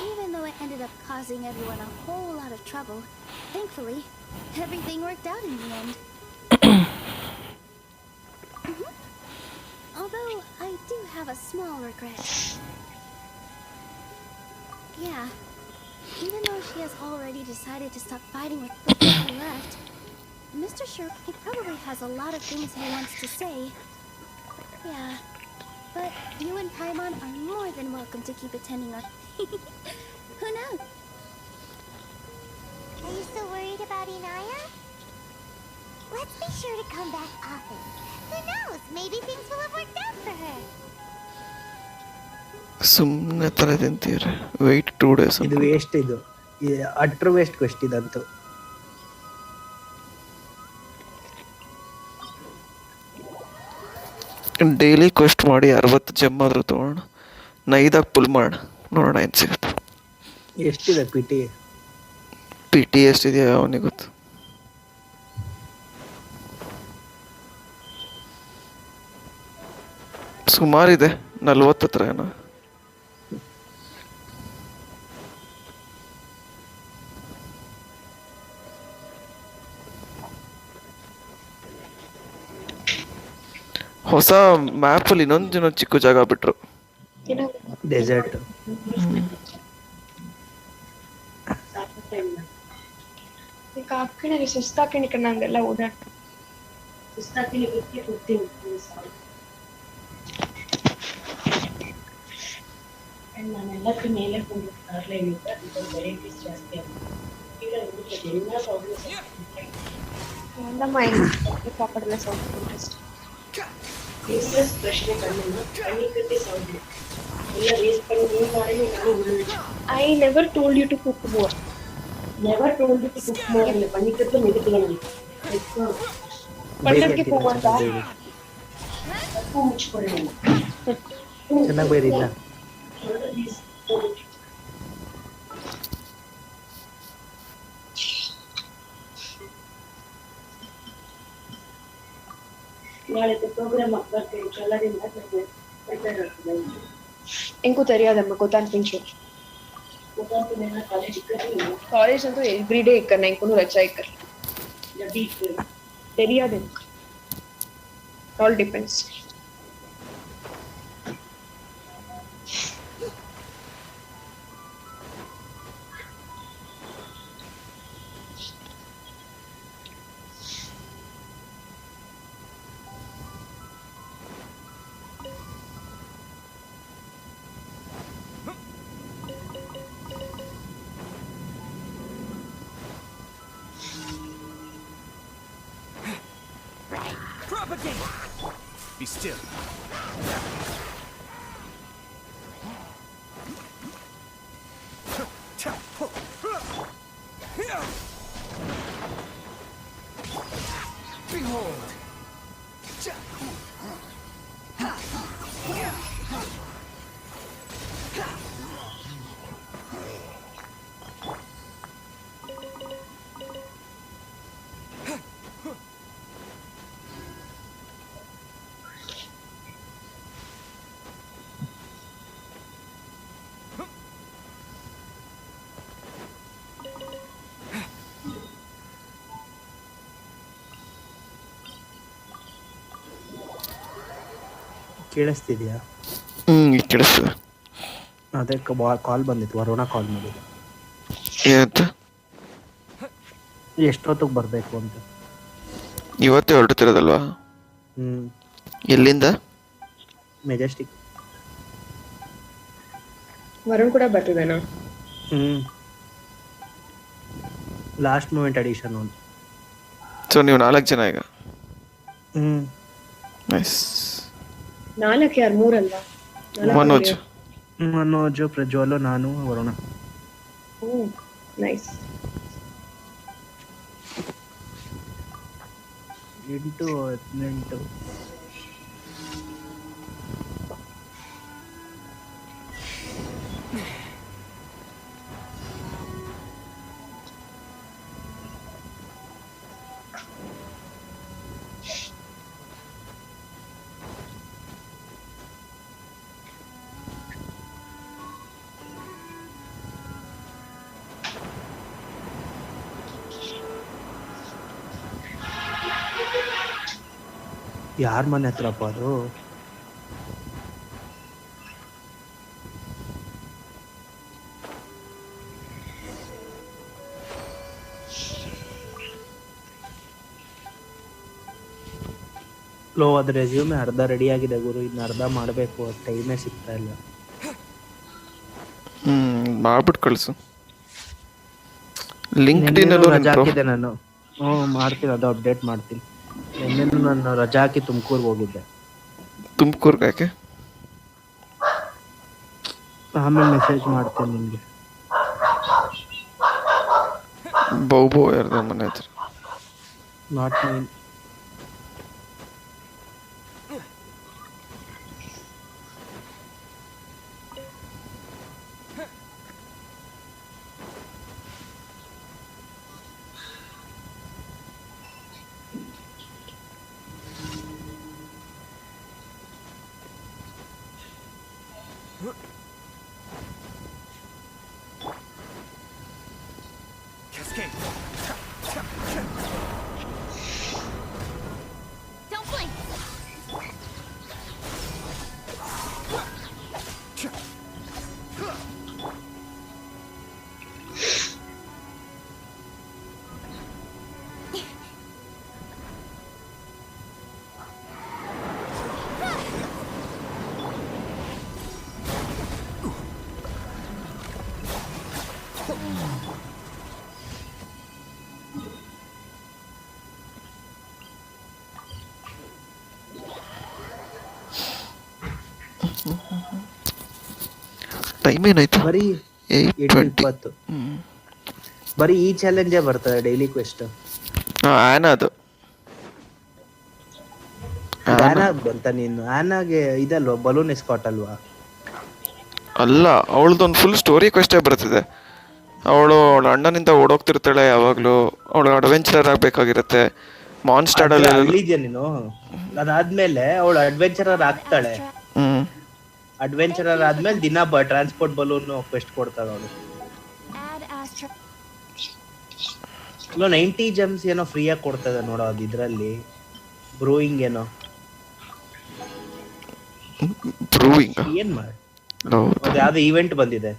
Even though it ended up causing everyone a whole lot of trouble, thankfully, everything worked out in the end. Although, I do have a small regret. Yeah. Even though she has already decided to stop fighting with before he left, Mr. Sherlock, he probably has a lot of things he wants to say. Yeah. But you and Paimon are more than welcome to keep attending our... Who knows? Are you still worried about Inaya? Let's be sure to come back often. Who knows? Maybe things will have worked out for her. ಸುಮ್ಮನೆ ತಲೆ ತಿಂತೀರಿ weight 2 days ಇದು waste, ಇದು ಅಟ್ರ್ waste quest ಇದಂತೂ. Daily quest ಮಾಡಿ 60 ಜಮ್ ಆದರೂ ತೊಗೊಳ್ಳೋಣ. ನೈದಾಗ full ಮಾಡೋಣ, ನೋಡೋಣ ಏನು ಸಿಗುತ್ತೆ. ಎಷ್ಟಿದೆ ಪಿ ಟಿ ಎಷ್ಟಿದೆಯಾ ಅವನಿಗೆ ಗೊತ್ತು. ಸುಮಾರಿದೆ, 40 ಹತ್ರ ಏನೋ. ಹೊಸ ಮ್ಯಾಪಲ್ಲಿ ಇನ್ನೊಂದು ಚಿಕ್ಕ ಜಾಗ ಬಿಟ್ರು, ಡೆಸರ್ಟ್. ಕಾಕಿನಲ್ಲಿ ಸುಸ್ತಾಕಿಣಿ ಕಣ್ಣಂಗೆಲ್ಲ ಓಡಾಡ ಸುಸ್ತಾಕಿಣಿ ಬಿಟ್ಟು ಕೂತೀನಿ. ನಾನೆಲ್ಲಕ್ಕೂ ಮೇಲೆ ಕೊಂಡು ಕಾರ್ಲೇನಿಂದ ವೆರೈಟೀಸ್ ಜಾಸ್ತಿ ಆಗುತ್ತೆ. ಈಗ ಎಲ್ಲ ಪ್ರಾಬ್ಲಮ್ಸ್ ಕಾಪಾಡಲ್ಲ ಸೌಂಡ್ ಇಂಟ್ರೆಸ್ಟ್ ಯೂಸ್ಲೆಸ್ ಪ್ರಶ್ನೆ ಕಣ್ಣನ್ನು ಕಣ್ಣಿ ಕಟ್ಟಿ ಸೌಂಡ್ ಎಲ್ಲ ವೇಸ್ಟ್ பண்ணி ನೀವು ಮಾಡಿ ನಾನು ಉಳಿದು. I never told you to cook more. Never told you to cook more. ಇಲ್ಲ ಪನ್ನಿಕಟ್ಟು ಮೆದುಕುಗಳನ್ನು ಪನ್ನಕ್ಕೆ ಹೋಗುವಂತ ಹೂ ಮುಚ್ಕೊಳ್ಳಿ. ಚೆನ್ನಾಗಿ ಬೈರಿಲ್ಲ. நாளைக்கு ப்ரோக்ராம் அப்பக்கு சொல்லறிங்க ப்ரிப்பேர் ஆகுது. ఇంకో తెలియదమ్మ కొత్త అనిపించు. మొదటిగా కాలేజ్ కి కాలేజ్ అంతా ఎవ్రీడే ఇక్కడ ఇంకొను రచ్చా ఇక్కడ తెలియదు. All depends. Be still. Behold. ಕೇಳಿಸ್ತಿದ್ಯಾ? ಈಗ ಕೇಳಿಸ್ತದೆ. ಅದೇ ಕಾಲ್ ಬಂದಿತ್ತು, ವರುಣ ಕಾಲ್ ಮಾಡಿದ್ದು. ಏನಂತ? ಎಷ್ಟೊತ್ತಿಗೆ ಬರಬೇಕು ಅಂತ. ಇವತ್ತೇ ಹೊರಡ್ತಿರೋದಲ್ವಾ? ಎಲ್ಲಿಂದ? ಮೆಜೆಸ್ಟಿಕ್. ವರುಣ್ ಕೂಡ ಬರ್ತಿದ್ದಾನಾ? ಲಾಸ್ಟ್ ಮೂಮೆಂಟ್ ಅಡಿಷನ್ ಒಂದು. ಸೊ ನೀವು 4 ಜನ ಈಗ? ನೈಸ್. 4 ಯಾರು? 3 ಅಲ್ವಾ? ಮನೋಜ್, ಪ್ರಜ್ವಲ್, ನಾನು, ವರುಣ. ನೈಸ್. 8, 18. ಯಾರ ಮನೆ ಹತ್ರಪ್ಪ ಅದು? ಅದು ರೆಸ್ಯೂಮೆ ಅರ್ಧ ರೆಡಿ ಆಗಿದೆ ಗುರು, ಇನ್ನು ಅರ್ಧ ಮಾಡಬೇಕು, ಟೈಮೇ ಸಿಗ್ತಾ ಇಲ್ಲ. ಮಾಡ್ಬಿಟ್ಟು ಕಳಿಸು. ರಜಾ ಹಾಕಿದೆ ನಾನು. ಮಾಡ್ತೀನಿ, ಅದು ಅಪ್ಡೇಟ್ ಮಾಡ್ತೀನಿ. ನಿನ್ನೆ ನಾನು ರಜಾ ಹಾಕಿ ತುಮಕೂರ್ಗೆ ಹೋಗಿದ್ದೆ. ತುಮಕೂರ್ಗೆ ಯಾಕೆ? ಆಮೇಲೆ ಮೆಸೇಜ್ ಮಾಡ್ತೇನೆ ನಿಮಗೆ. ಬೌಬೋ ಯಾರ್ದ ಮನೆ ಹತ್ರ? Not mine. Don't blink. Time ಏನಾಯ್ತು? ಬರೀ 8:20. ಬರೀ ಈ ಚಾಲೆಂಜೇ ಬರ್ತದೆ ಡೈಲಿ ಕ್ವೆಸ್ಟ್. ಆನಾದು ಆನಾಗ್ ಬಂತ ನೀನು? ಆನಾಗೆ ಇದಲ್ವಾ ಬಲೂನ್ ಎಸ್ಕಾಟ್ ಅಲ್ವಾ? ಅಲ್ಲ, ಅವಳದೊಂದು ಫುಲ್ ಸ್ಟೋರಿ ಕ್ವೆಸ್ಟೇ ಬರ್ತಿದೆ. ಅವಳ ಅಣ್ಣನಿಂದ ಓಡೋಗ್ತಿರ್ತಾಳೆ ಯಾವಾಗ್ಲೂ. ಅವಳು ಅಡ್ವೆಂಚರರ್ ಆಗ್ಬೇಕಾಗಿರುತ್ತೆ. ಮಾನ್ಸ್ಟರ್ಡಲ್ಲಿ ಅಲ್ಲಿದ್ಯಾ ನೀನು? ಅದಾದ್ಮೇಲೆ ಅವಳು ಅಡ್ವೆಂಚರರ್ ಆಗ್ತಾಳೆ. ಅಡ್ವೆಂಚರರ್ ಆದ್ಮೇಲೆ ದಿನ ಟ್ರಾನ್ಸ್ಪೋರ್ಟ್ ಬಲೂನ್ ಕ್ವೆಸ್ಟ್ ಕೊಡ್ತಾಳೆ ಅವಳು. 90 ಜಮ್ಸ್ ಏನೋ ಫ್ರೀಯಾಗಿ ಕೊಡ್ತದೆ ನೋಡೋ ಅದು. ಇದ್ರಲ್ಲಿ ಬ್ರೂಯಿಂಗ್ ಏನೋ ಏನ್ ಮಾಡಿ ಅದು ಯಾವ್ದು ಈವೆಂಟ್ ಬಂದಿದೆ.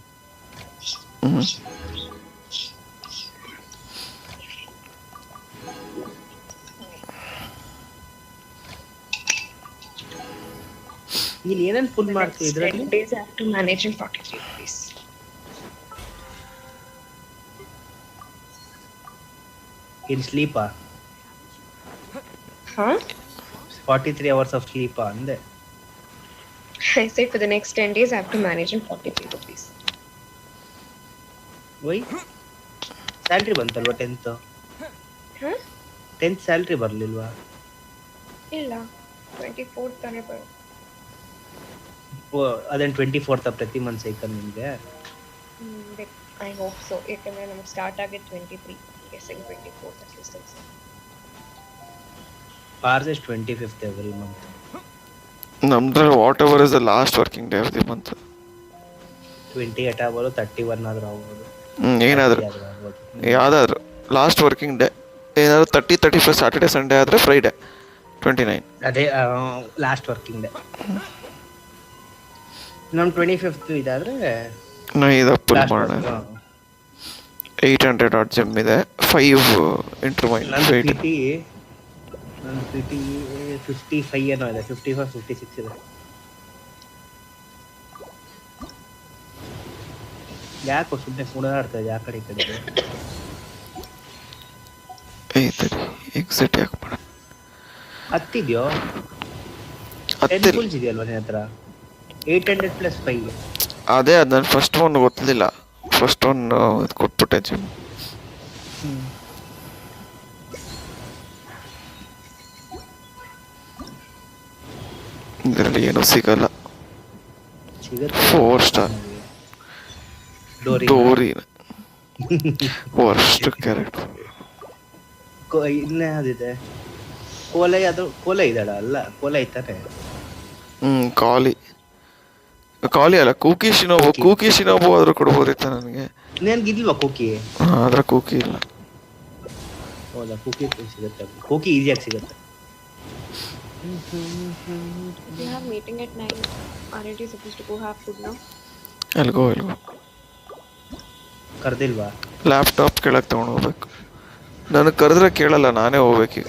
ನೀನ್ ಏನೇನ್ ಫುಲ್ ಮಾಡ್ತೀವಿ ಇದ್ರಲ್ಲಿ? days I have to manage in 43 rupees. In sleep? 43 hours of sleep ande. I said for the next 10 days I have to manage in 43 rupees. Why? Salary bantalwa 10th? 10th salary ಬರ್ಲಿಲ್ವಾ? ಇಲ್ಲ, 24th ತಾನೇ ಬರ. ಅದೇನು 24th ಪ್ರತಿ month cycle ನಿಮಗೆ? I hope so. ಯಾಕಂದ್ರೆ ನಮ್ಗೆ start ಆಗಿದ್ದು 23. Guessing 24th at least. Ours is 25th every month. ನಮ್ದ್ರಲ್ಲಿ whatever is the last working day of the month. 28 ಆಗ್ಬೋದು, 31 ಆದ್ರೂ ಆಗ್ಬೋದು. ಏನಾದ್ರು ಯಾವ್ದಾದ್ರು ಲಾಸ್ಟ್ ವರ್ಕಿಂಗ್ ಡೇ ಏನಾದ್ರು 30, 31 ಸ್ಯಾಟರ್ಡೆ ಸಂಡೇ ಆದರೆ ಫ್ರೈಡೆ 29. ಅದೇ ಲಾಸ್ಟ್ ವರ್ಕಿಂಗ್ ಡೇ. ನಮ್ಮ 25th ಇದಾದ್ರೆ ನಾ ಇದು ಪುಲ್ ಲಾಸ್ಟ್ ಮಾಡೋಣ. ಮಾತ್ರ 800 ಆಟ್ ಜಮ್ ಇದೆ, 5 ಇಂಟರ್ಮೈನ್ ನನ್ನ ವೇಟ್. ಪಿ ಟಿ 55 ಏನೋ ಇದೆ, 55 56 ಇದೆ. ಯಾಕೋ ಸುಮ್ಮನೆ ಕುಣಿದಾಡ್ತಾ ಇದೆ ಆ ಕಡೆ ಈ ಕಡೆ. ಎಕ್ಸಿಟ್ ಯಾಕೆ ಮಾಡ ಹತ್ತಿದ್ಯೋ ಹತ್ತಿಲ್ಲ. ಫುಲ್ಸ್ ಇದೆಯಲ್ವ ನಿನ್ನ ಹತ್ರ? 800 ಪ್ಲಸ್ 5. ಅದೇ ಅದು ನನ್ನ ಫಸ್ಟ್ ಒನ್ ಗೊತ್ತಿಲ್ಲ, ಫಸ್ಟ್ ಒನ್ ಕೊಟ್ಬಿಟ್ಟೆ ಜಿಮ್. ಇದರಲ್ಲಿ ಏನೂ ಸಿಗಲ್ಲ. 4 ಸ್ಟಾರ್ ಡೋರಿನ ವರ್ಸ್ಟ್ ಕ್ಯಾರೆಕ್ಟರ್. ಇನ್ನೇ ಅದಿದೆ ಕೋಲೆ, ಅದು ಕೋಲೆ ಇದ್ದಾಳ ಅಲ್ಲ, ಕೋಲೆ ಐತಾನೆ. ಕಾಲಿ ಅಲ್ಲ, ಕೂಕಿ ಶಿನೋಬು ಆದ್ರೂ ಕೊಡ್ಬೋದಿತ್ತ ನನಗೆ. ನನ್ಗಿಲ್ವಾ ಕೂಕಿ? ಆದ್ರೆ ಕೂಕಿ ಇಲ್ಲ. ಹೌದಾ, ಕೂಕಿ ಸಿಗುತ್ತೆ, ಕೂಕಿ ಈಸಿಯಾಗಿ ಸಿಗುತ್ತೆ. We have meeting at 9. Aren't you supposed to go have food now? ಎಲ್ಗೋ ಕರ್ದಿಲ್ವಾ? ಲ್ಯಾಪ್ಟಾಪ್ ಕೆಳಗೆ ತಗೊಂಡು ಹೋಗ್ಬೇಕು. ನನಗೆ ಕರೆದ್ರೆ ಕೇಳಲ್ಲ, ನಾನೇ ಹೋಗ್ಬೇಕು.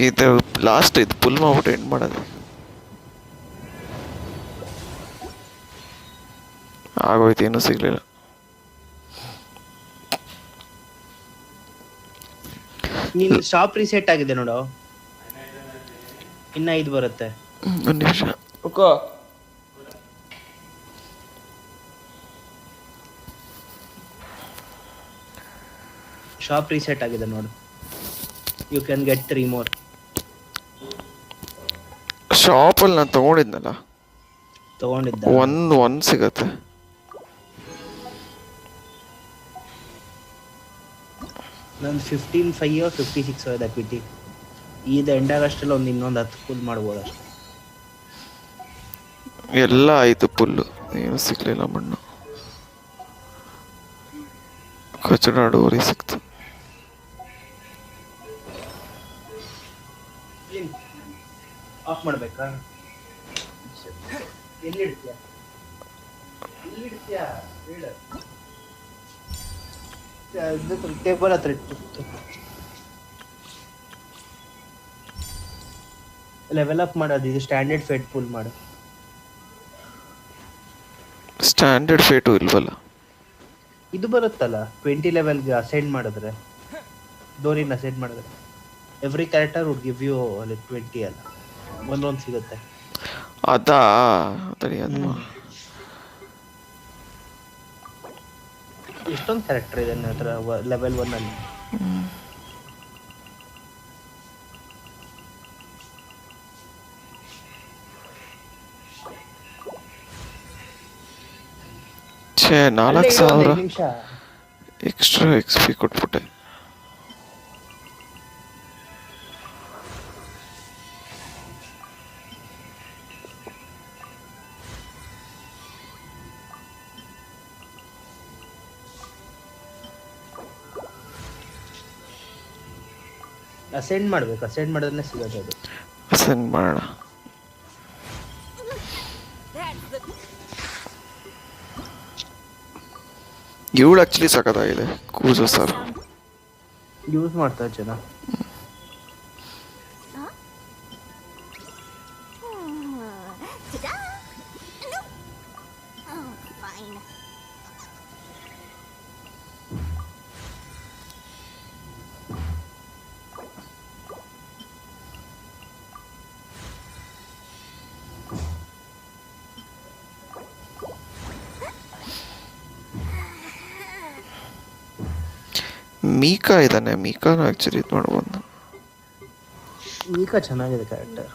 ಇದು ಲಾಸ್ಟ್ ಇದು ಪುಲ್ ಮಾಡ್ಬಿಟ್ಟು ಎಂಡ್ ಮಾಡೋದು ಆಗೋಯ್ತು, ಏನೂ ಸಿಗ್ಲಿಲ್ಲ. ನೀನು ಶಾಪ್ ರೀಸೆಟ್ ಆಗಿದೆ ನೋಡು, ಇನ್ನ 5 ಬರುತ್ತೆ. ಒಂದು ನಿಮಿಷ ಶಾಪ್ ರೀಸೆಟ್ ಆಗಿದೆ ನೋಡು. You can get 3 more. ಶಾಪಲ್ಲಿ ನಾನು ತಗೊಂಡಿದ್ನಲ್ಲ, ತಗೊಂಡಿದ್ದ ಒಂದು ಸಿಗತ್ತೆ. ನಂದು 15.5 56 ಇದೆ ಪಿಟಿ. ಇದು ಎಂಡ್ ಆಗಷ್ಟಲ್ಲಿ ಇನ್ನೊಂದು 10 ಫುಲ್ ಮಾಡ್ಬೋದು ಅಷ್ಟೇ. ಎಲ್ಲ ಆಯಿತು ಫುಲ್ಲು, ಏನು ಸಿಗ್ಲಿಲ್ಲ. ಮಣ್ಣು ಕಚಡ ಡೋರಿ ಸಿಕ್ತು. ಆಫ್ ಮಾಡ್ಬೇಕಾ? ಎಲ್ಲಿ ಇಡ್ತೀಯಾ? ಟೇಬಲ್ ಹತ್ರ ಇಟ್ಟು ಲೆವೆಲ್ ಅಪ್ ಮಾಡೋದು. ಇದು ಸ್ಟ್ಯಾಂಡರ್ಡ್ ಫೇಟ್ ಫುಲ್ ಮಾಡು. ಸ್ಟ್ಯಾಂಡರ್ಡ್ ಫೇಟು ಇಲ್ವಲ್ಲ? ಇದು ಬರುತ್ತಲ್ಲ 20 ಲೆವೆಲ್ಗೆ ಅಸೈನ್ ಮಾಡಿದ್ರೆ, ಡೋರಿನ ಅಸೈನ್ ಮಾಡಿದ್ರೆ every character would give you 20 ಅಲ್ಲ, ಒಂದೊಂದು ಸಿಗುತ್ತೆ. ಅದಾ ತಡಿ, ಎಷ್ಟೊಂದು ಕ್ಯಾರೆಕ್ಟರ್ ಇದೆ ನನ್ನ ಹತ್ರ ಲೆವೆಲ್ 1 ಅಲ್ಲಿ. ಛೇ, 4000 ಎಕ್ಸ್ಟ್ರಾ XP ಕೊಟ್ಬಿಟ್ಟೆ. ಅಸೆಂಡ್ ಮಾಡ್ಬೇಕು, ಅಸೆಂಡ್ ಮಾಡಿದ್ರೆ ಸಿಗೋದು ಅದು. ಅಸೆಂಡ್ ಮಾಡೋಣ. ಇವಳು ಆಕ್ಚುಲಿ ಸಖತ್ತಾಗಿದೆ, ಕೂಸು ಸರ್. ಯೂಸ್ ಮಾಡ್ತಾರೆ ಜನ. ಮೀಕಾ ಇದ್ದಾನೆ, ಮೀಕಾನ ಆಕ್ಚುಲಿ ಇದು ಮಾಡ್ಬೋದು. ಮೀಕಾ ಚೆನ್ನಾಗಿದೆ ಕ್ಯಾರೆಕ್ಟರ್.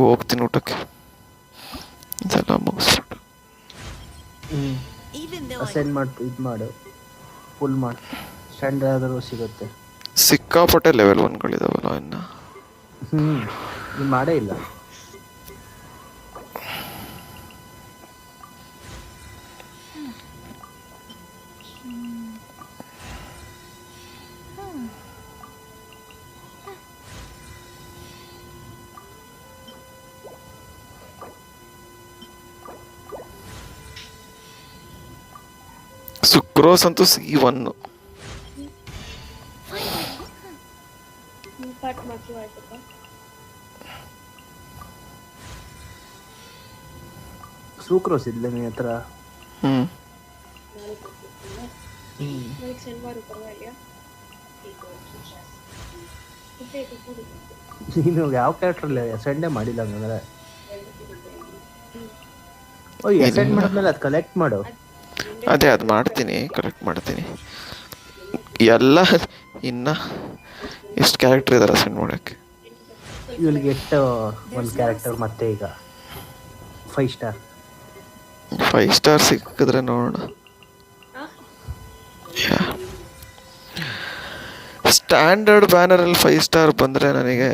ಹೋಗ್ತೀನಿ ಊಟಕ್ಕೆ, ಇದೆಲ್ಲ ಮುಗಿಸ್ಬಿಟ್ಟು. ಅಸೆಂಡ್ ಮಾಡಿ ಇದು ಮಾಡು, ಫುಲ್ ಮಾಡಿ, ಸ್ಟ್ಯಾಂಡರ್ಡ್ ಆದರೂ ಸಿಗುತ್ತೆ. ಸಿಕ್ಕಾಪಟ್ಟೆ ಲೆವೆಲ್ 1ಗಳಿದಾವಲ್ಲ ಇನ್ನು. ನೀನು ಮಾಡೇ ಇಲ್ಲ. ಸುಕ್ರೋಸ್ ಅಂತೂ C1. ಇಂಪ್ಯಾಕ್ಟ್ ಮಾತ್ರ ಆಯ್ತಪ್ಪ. ಸೂಕ್ರೋಸ್ ಇದ್ಲೆ ನಿನ್ನ ಹತ್ರ? ನಾಳೆ ಕೊಡ್ತೀನಿ. ನನಗೆ ಸೆಂಡ್ ಮಾಡು ಪರವಾಗಿಲ್ಲ. ನೀನು ಯಾವ ಕ್ಯಾರೆಕ್ಟ್ರಲ್ಲಿ ಅಸೆಂಡೇ ಮಾಡಿಲ್ಲ ಹಂಗಂದ್ರೆ? ಅಸೆಂಡ್ ಮಾಡಿದ್ಮೇಲೆ ಅದು ಕಲೆಕ್ಟ್ ಮಾಡು. ಅದೇ ಅದು ಮಾಡ್ತೀನಿ, ಕರೆಕ್ಟ್ ಮಾಡ್ತೀನಿ. ಎಲ್ಲ ಇನ್ನ ಎಷ್ಟು ಕ್ಯಾರೆಕ್ಟರ್ ಇದಾರೆ ಅಸೆಂಡ್ ಮಾಡೋಕ್ಕೆ? ಇವಳಿಗೆ ಎಷ್ಟು ಒಂದು ಕ್ಯಾರೆಕ್ಟರ್ ಮತ್ತೆ ಈಗ 5 ಸ್ಟಾರ್. 5 ಸ್ಟಾರ್ ಸಿಕ್ಕಿದ್ರೆ ನೋಡೋಣ. ಸ್ಟ್ಯಾಂಡರ್ಡ್ ಬ್ಯಾನರಲ್ಲಿ 5 ಸ್ಟಾರ್ ಬಂದರೆ ನನಗೆ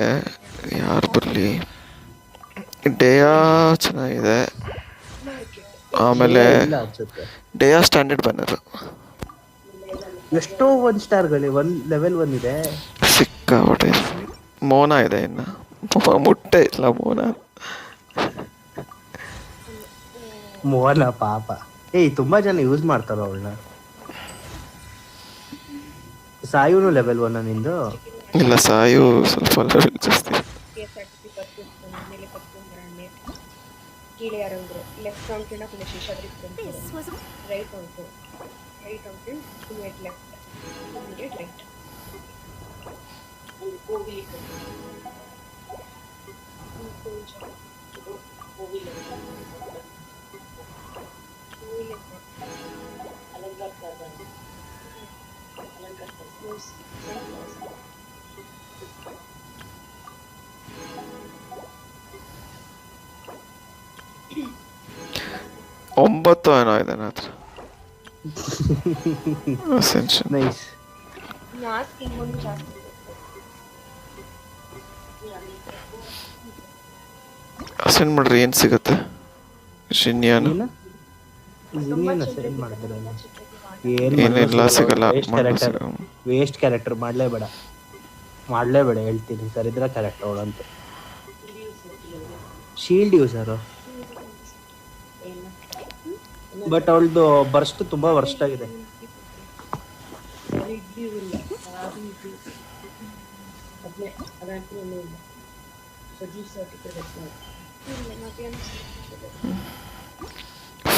ಯಾರು ಬರಲಿ? ಡೇಯಾ ಚೆನ್ನಾಗಿದೆ. ಆಮೇಲೆ ಡೇಯಾ ಸ್ಟ್ಯಾಂಡರ್ಡ್ ಬ್ಯಾನರ್ ಎಷ್ಟೋ 1 ಸ್ಟಾರ್ಗಳು, 1 ಲೆವೆಲ್ 1 ಇದೆ. ಸಿಕ್ಕಾಪಟ್ಟೆ. ಮೋನ ಇದೆ, ಇನ್ನು ಮುಟ್ಟೆ ಇಲ್ಲ ಮೋನ ಪಾಪ. ತುಂಬಾ ಜನ ಯೂಸ್ ಮಾಡ್ತಾರ ಅವಳನ್ನ. ಸಾಯುನು ಲೆವೆಲ್ 1 ನಿಂದು? ಇಲ್ಲ, ಸಾಯು ಸ್ವಲ್ಪ ಲೆವೆಲ್ ಜಾಸ್ತಿ. ಕೀழே இறங்குறோம். லெஃப்ட் கவுண்டர்னா கொஞ்சம் ஷீஷா இருக்கும். Right counter. Right counter immediate left. Immediate right. அந்த கோவிலுக்கு கொஞ்சம் கோவிலுக்கு அலங்கார் கார்டன். அலங்கார் கார்டன். 9 ಏನೋ ಇದೆ ನನ್ನ ಹತ್ರ. Ascension nice. ನಾಸ್ತಿ ಇನ್ನೊಂದು ಜಾಸ್ತಿ. ಅಸೆಂಡ್ ಮಾಡ್ರಿ ಏನು ಸಿಗುತ್ತೆ? ಜಿನ್ಯಾನ ಅಸೆಂಡ್ ಮಾಡಿದ್ರೆ ಏನೆಲ್ಲ ಸಿಗಲ್ಲ. ವೇಸ್ಟ್ ಕ್ಯಾರೆಕ್ಟರ್ ಮಾಡಲೇಬೇಡ ಹೇಳ್ತೀನಿ. ಸರಿದ್ರ ಕ್ಯಾರೆಕ್ಟರ್ ಅವಳಂತ. ಶೀಲ್ಡ್ ಯೂಸರು, ಬಟ್ ಅವಳದು ಬರ್ಸ್ಟ್ ತುಂಬಾ ವರ್ಸ್ಟ್ ಆಗಿದೆ.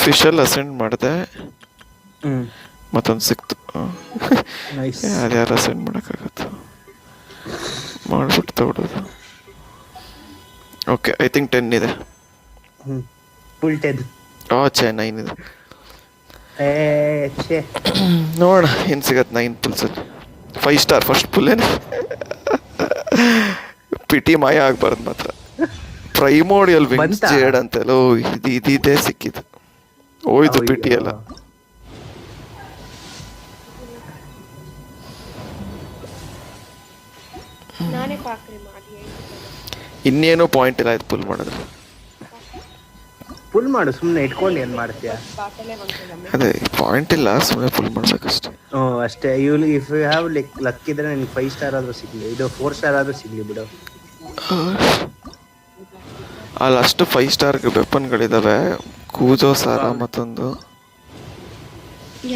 ಫಿಶಲ್ಲಿ ಅಸೆಂಡ್ ಮಾಡಿದೆ, ಮತ್ತೊಂದು ಸಿಕ್ತು. ಯಾರ್ಯಾರು ಅಸೆಂಡ್ ಮಾಡೋಕ್ಕಾಗತ್ತೆ ಮಾಡ್ಬಿಟ್ಟು ತಗೊಳ್ಳೋದು. ಓಕೆ, ಐ ಥಿಂಕ್ 10 ಇದೆ. ಫುಲ್ 10. 9 ಇದೆ. ನೋಡ ಏನು ಸಿಗತ್ತೆ. 9 ಪುಲ್ಸ್ 5 ಸ್ಟಾರ್ ಫಸ್ಟ್ ಪುಲ್ಲೇನೆ. ಪಿಟಿ ಮಾಯ ಆಗ್ಬಾರ್ದು ಮಾತ್ರ. ಪ್ರೈಮೋಡಿಯಲ್ ವಿಂಗ್ಸ್ ಜೇಡ್ ಅಂತೆಲ್ಲ ಇದೇ ಸಿಕ್ಕಿದ್ದು. ಹೋಯ್ತು ಪಿಟಿ ಎಲ್ಲ. ನಾನೇ ಪಾಕ್ರೆ ಮಾಡಿ ಇನ್ನೇನು ಪಾಯಿಂಟ್ ಇಲ್ಲ ಇದು ಪುಲ್ ಮಾಡಿದ್ರೆ. ಫುಲ್ ಮಾಡು, ಸುಮ್ಮನೆ ಇಟ್ಕೊಂಡು ಏನು ಮಾಡ್ತೀಯಾ? ಅದೇ ಪಾಯಿಂಟ್ ಇಲ್ಲ, ಸುಮ್ಮನೆ ಫುಲ್ ಮಾಡ್ಬೇಕಷ್ಟೇ. ಅಷ್ಟೇ. ಇಫ್ ಯು ಹ್ಯಾವ್ ಲಕ್ ಇದ್ರೆ ನಿನ್ಗೆ 5 ಸ್ಟಾರ್ ಆದ್ರೂ ಸಿಗ್ಲಿ, ಇದು 4 ಸ್ಟಾರ್ ಆದ್ರೂ ಸಿಗ್ಲಿ ಬಿಡು. ಅಲ್ಲಿ ಅಷ್ಟು 5 ಸ್ಟಾರ್ ವೆಪನ್ಗಳಿದಾವೆ. ಕೂಜೋ ಸಾರ ಮತ್ತೊಂದು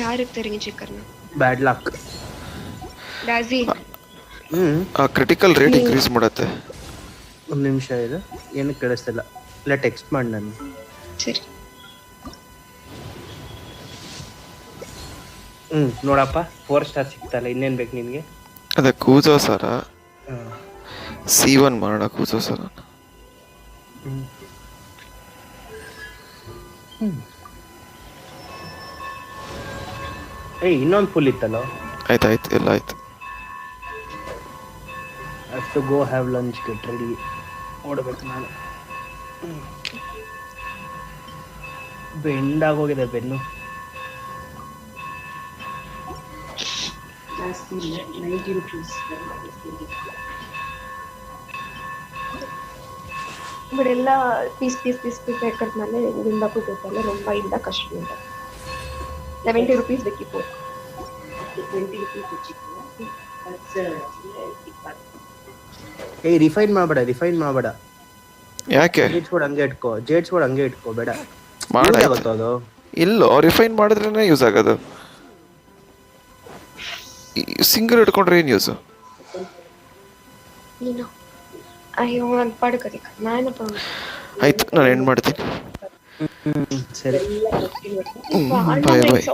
ಯಾರಿಗೆ ತೆರಿಗೆ ಚಿಕ್ಕರ್ನ ಬ್ಯಾಡ್ ಲಕ್. ಡಾಜಿ ಆ ಕ್ರಿಟಿಕಲ್ ರೇಟ್ ಇನ್ಕ್ರೀಸ್ ಮಾಡುತ್ತೆ. ಒಂದು ನಿಮಿಷ ಇದು ಏನು ಕೇಳಿಸ್ತಿಲ್ಲ. ಇಲ್ಲ ಟೆಕ್ಸ್ಟ್ ಮಾಡಿ ನಾನು. ಸರಿ. ನೋಡಪ್ಪ 4 ಸ್ಟಾರ್ ಸಿಗ್ತಲ್ಲ, ಇನ್ನೇನು ಬೇಕು ನಿನಗೆ? ಅದೇ ಕೂಜೋ ಸಾರ C1 ಮಾಡೋಣ. ಕೂಜೋ ಸಾರ ಇನ್ನೊಂದು ಫುಲ್ ಇತ್ತಲ್ಲ. ಆಯ್ತಾಯ್ತು, ಎಲ್ಲ ಆಯ್ತು. Have to go have lunch, get ready. ಓಡಬೇಕು ನಾನು. ಬೆಂಡಾಗೋಗಿದೆ ಬೆನ್ನು. 90 rupees. பட் எல்லா பீஸ் பேக்கறதுனால இருந்தாப்பு போட்டால ரொம்ப இல்ல கஷ்டம் இல்ல 70 rupees வெக்கிப்போ 20 rupees வெச்சிக்கோ ಏಯ್ ರಿಫೈನ್ ಮಾಡಬೇಡ ಯಾಕೆ ಜೇಡ್ಸ್ ಕೂಡ ಹಂಗೆ ಇಟ್ಕೋ ಬೇಡ ಮಾಡಾಯ್ತು ಅದು ಇಲ್ಲೋ ರಿಫೈನ್ ಮಾಡಿದ್ರೇನೆ ಯೂಸ್ ಆಗೋದು ಸಿಂಗಲ್ ಇಟ್ಕೊಂಡ್ರೆ ಏನು ಯೂಸು ನೀನು ಅಯ್ಯೋ ನಾನು ಪಡ್ಕೋದಿಕ್ಕ ನಾನು ಆಯ್ತು ನಾನು ಏನು ಮಾಡ್ತೀನಿ ಸರಿ ಬಾಯ್ ಬಾಯ್